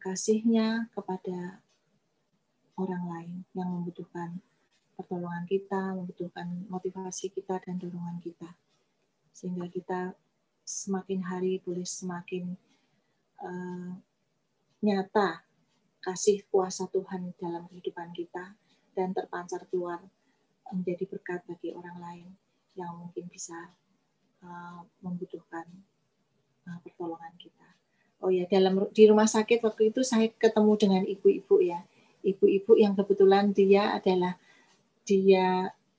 [SPEAKER 6] kasih-Nya kepada orang lain yang membutuhkan pertolongan kita, membutuhkan motivasi kita dan dorongan kita. Sehingga kita semakin hari boleh semakin nyata kasih kuasa Tuhan dalam kehidupan kita dan terpancar keluar menjadi berkat bagi orang lain yang mungkin bisa membutuhkan pertolongan kita. Oh ya, di rumah sakit waktu itu saya ketemu dengan ibu-ibu ya. Ibu-ibu yang kebetulan dia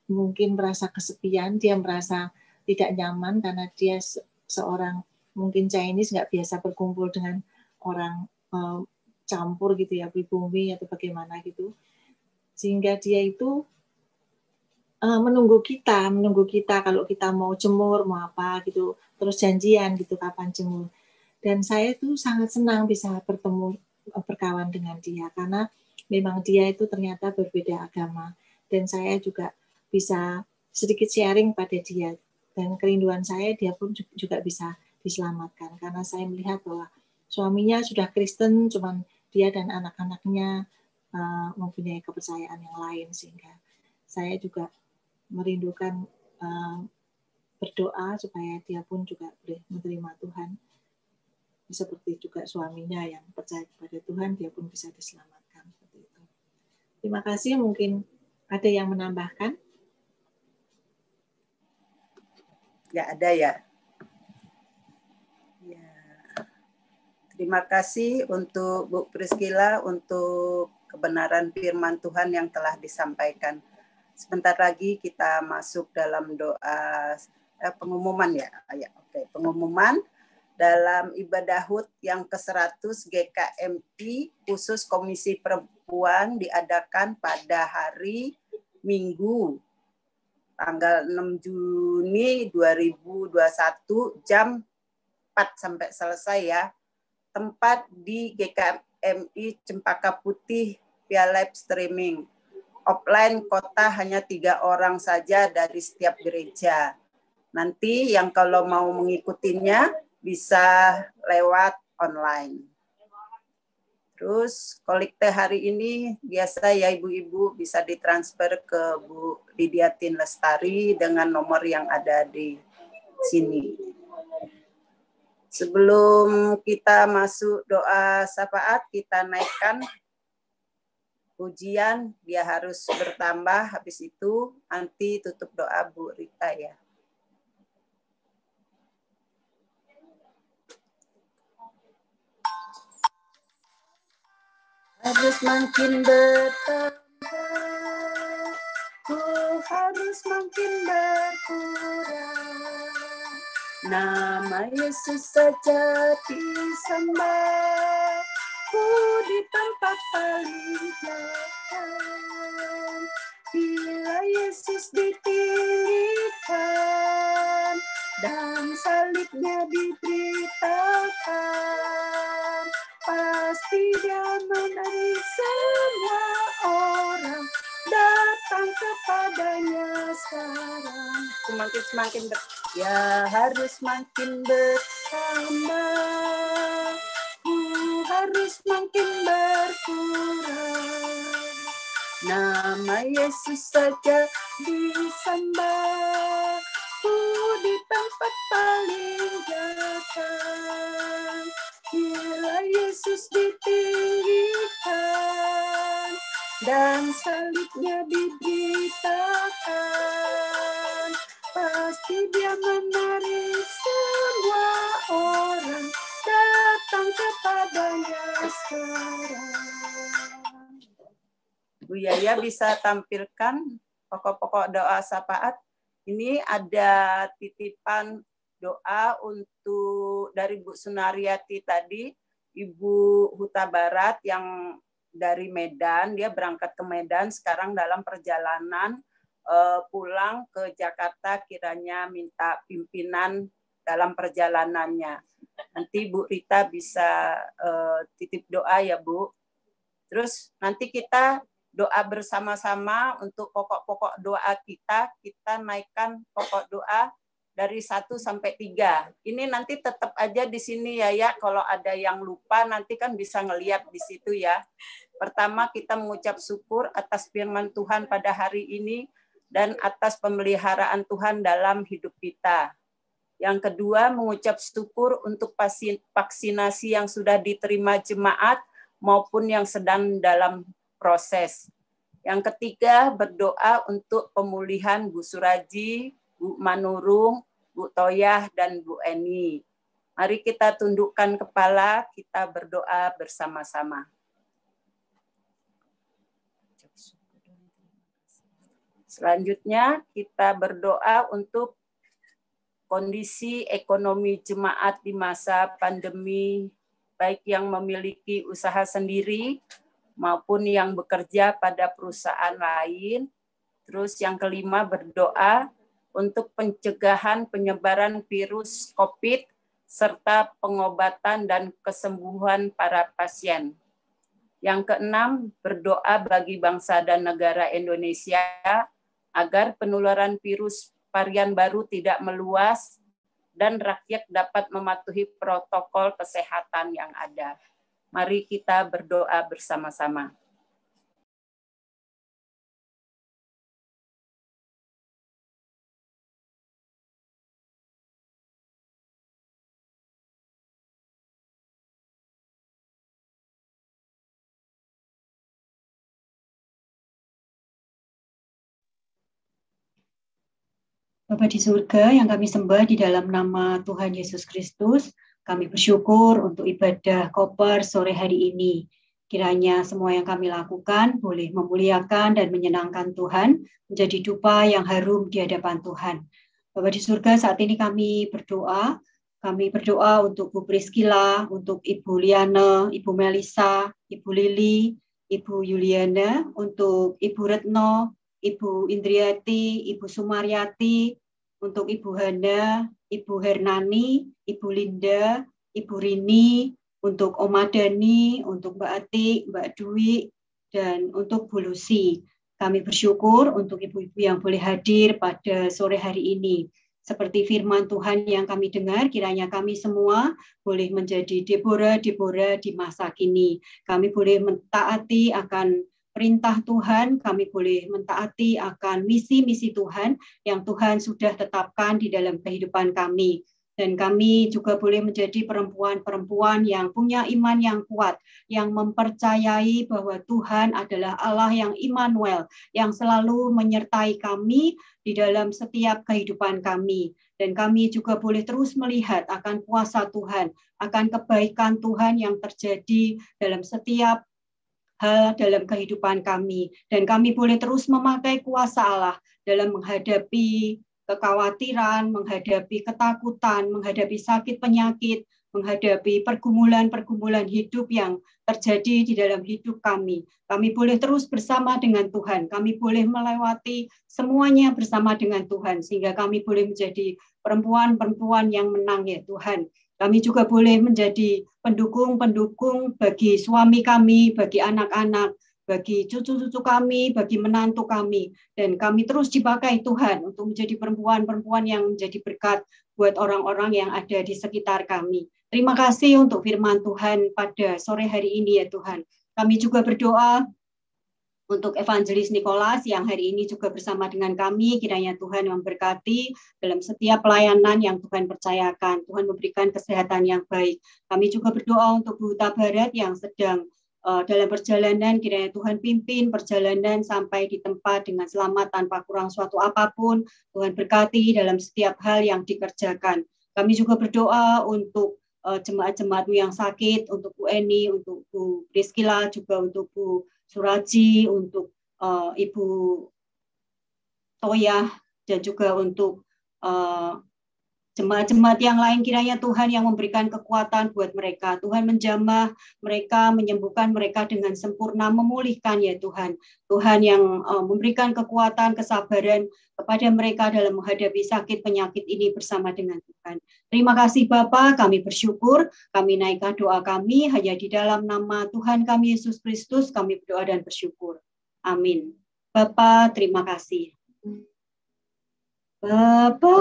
[SPEAKER 6] mungkin merasa kesepian, dia merasa tidak nyaman karena dia seorang mungkin Chinese nggak biasa berkumpul dengan orang campur gitu ya, pribumi atau bagaimana gitu. Sehingga dia itu menunggu kita kalau kita mau jemur, mau apa gitu, terus janjian gitu kapan jemur. Dan saya itu sangat senang bisa berkawan dengan dia karena memang dia itu ternyata berbeda agama, dan saya juga bisa sedikit sharing pada dia, dan kerinduan saya dia pun juga bisa diselamatkan karena saya melihat bahwa suaminya sudah Kristen, cuman dia dan anak-anaknya mempunyai kepercayaan yang lain, sehingga saya juga merindukan berdoa supaya dia pun juga boleh menerima Tuhan, seperti juga suaminya yang percaya kepada Tuhan, dia pun bisa diselamatkan. Seperti itu. Terima kasih. Mungkin ada yang menambahkan?
[SPEAKER 1] Ya, ada ya. Terima kasih untuk Bu Priscilla untuk kebenaran firman Tuhan yang telah disampaikan. Sebentar lagi kita masuk dalam doa pengumuman ya. Oke, pengumuman dalam ibadah HUT yang ke-100 GKMI khusus Komisi Perempuan diadakan pada hari Minggu tanggal 6 Juni 2021 jam 4 sampai selesai ya. Tempat di GKMI Cempaka Putih via live streaming. Offline kota hanya 3 orang saja dari setiap gereja. Nanti yang kalau mau mengikutinya bisa lewat online. Terus kolekte hari ini biasa ya ibu-ibu bisa ditransfer ke Bu Lidiatin Lestari dengan nomor yang ada di sini. Sebelum kita masuk doa syafaat, kita naikkan pujian, dia harus bertambah, habis itu nanti tutup doa Bu Rita ya. Harus makin bertambah, ku harus makin berkurang. Nama Yesus saja disembah, ku di tempat paling belakang. Bila Yesus ditinggikan dan salibnya diberitakan, pasti dia menarik semua orang datang kepadanya sekarang. Semakin ya harus makin bertambah, harus makin berkurang. Nama Yesus saja disembah, aku di tempat paling jauh. Bila Yesus ditinggikan dan salibnya diberitakan, pasti Dia menarik semua orang datang kepadanya sekarang. Bu Yaya bisa tampilkan pokok-pokok doa syafaat. Ini ada titipan doa untuk dari Bu Sunariati tadi, Ibu Huta Barat yang dari Medan, dia berangkat ke Medan, sekarang dalam perjalanan pulang ke Jakarta, kiranya minta pimpinan dalam perjalanannya. Nanti Bu Rita bisa titip doa ya Bu. Terus nanti kita doa bersama-sama untuk pokok-pokok doa kita naikkan pokok doa dari 1 sampai 3. Ini nanti tetap aja di sini ya. Kalau ada yang lupa nanti kan bisa ngeliat di situ ya. Pertama kita mengucap syukur atas firman Tuhan pada hari ini dan atas pemeliharaan Tuhan dalam hidup kita. Yang kedua mengucap syukur untuk vaksinasi yang sudah diterima jemaat maupun yang sedang dalam proses. Yang ketiga berdoa untuk pemulihan Bu Suraji, Bu Manurung, Bu Toyah, dan Bu Eni. Mari kita tundukkan kepala, kita berdoa bersama-sama. Selanjutnya kita berdoa untuk kondisi ekonomi jemaat di masa pandemi, baik yang memiliki usaha sendiri maupun yang bekerja pada perusahaan lain. Terus yang kelima berdoa untuk pencegahan penyebaran virus COVID serta pengobatan dan kesembuhan para pasien. Yang keenam, berdoa bagi bangsa dan negara Indonesia agar penularan virus varian baru tidak meluas dan rakyat dapat mematuhi protokol kesehatan yang ada. Mari kita berdoa bersama-sama.
[SPEAKER 7] Bapa di surga yang kami sembah di dalam nama Tuhan Yesus Kristus, kami bersyukur untuk ibadah koper sore hari ini. Kiranya semua yang kami lakukan boleh memuliakan dan menyenangkan Tuhan, menjadi dupa yang harum di hadapan Tuhan. Bapa di surga, saat ini kami berdoa untuk Bu Priscilla, untuk Ibu Liana, Ibu Melisa, Ibu Lili, Ibu Yuliana, untuk Ibu Retno, Ibu Indriati, Ibu Sumaryati, untuk Ibu Hana, Ibu Hernani, Ibu Linda, Ibu Rini, untuk Oma Dani, untuk Mbak Atik, Mbak Dwi, dan untuk Bu Lucy. Kami bersyukur untuk ibu-ibu yang boleh hadir pada sore hari ini. Seperti firman Tuhan yang kami dengar, kiranya kami semua boleh menjadi Deborah-Deborah di masa kini. Kami boleh mentaati akan perintah Tuhan, kami boleh mentaati akan misi-misi Tuhan yang Tuhan sudah tetapkan di dalam kehidupan kami. Dan kami juga boleh menjadi perempuan-perempuan yang punya iman yang kuat, yang mempercayai bahwa Tuhan adalah Allah yang Immanuel, yang selalu menyertai kami di dalam setiap kehidupan kami. Dan kami juga boleh terus melihat akan kuasa Tuhan, akan kebaikan Tuhan yang terjadi dalam setiap hal dalam kehidupan kami. Dan kami boleh terus memakai kuasa Allah dalam menghadapi kekhawatiran, menghadapi ketakutan, menghadapi sakit penyakit, menghadapi pergumulan-pergumulan hidup yang terjadi di dalam hidup kami. Kami boleh terus bersama dengan Tuhan. Kami boleh melewati semuanya bersama dengan Tuhan, sehingga kami boleh menjadi perempuan-perempuan yang menang ya Tuhan. Kami juga boleh menjadi pendukung-pendukung bagi suami kami, bagi anak-anak, bagi cucu-cucu kami, bagi menantu kami. Dan kami terus dipakai Tuhan untuk menjadi perempuan-perempuan yang menjadi berkat buat orang-orang yang ada di sekitar kami. Terima kasih untuk firman Tuhan pada sore hari ini ya Tuhan. Kami juga berdoa Untuk Evangelis Nicholas yang hari ini juga bersama dengan kami, kiranya Tuhan memberkati dalam setiap pelayanan yang Tuhan percayakan. Tuhan memberikan kesehatan yang baik. Kami juga berdoa untuk Bu Huta Barat yang sedang dalam perjalanan, kiranya Tuhan pimpin perjalanan sampai di tempat dengan selamat tanpa kurang suatu apapun. Tuhan berkati dalam setiap hal yang dikerjakan. Kami juga berdoa untuk jemaat-jemaat-Mu yang sakit, untuk Bu Eni, untuk Bu Priscilla, juga untuk Bu Suraji, untuk Ibu Toyah, dan juga untuk jemaat-jemaat yang lain, kiranya Tuhan yang memberikan kekuatan buat mereka. Tuhan menjamah mereka, menyembuhkan mereka dengan sempurna, memulihkan ya Tuhan. Tuhan yang memberikan kekuatan, kesabaran kepada mereka dalam menghadapi sakit penyakit ini bersama dengan Tuhan. Terima kasih Bapa, kami bersyukur, kami naikkan doa kami hanya di dalam nama Tuhan kami Yesus Kristus, kami berdoa dan bersyukur. Amin. Bapa, terima kasih. Bapa,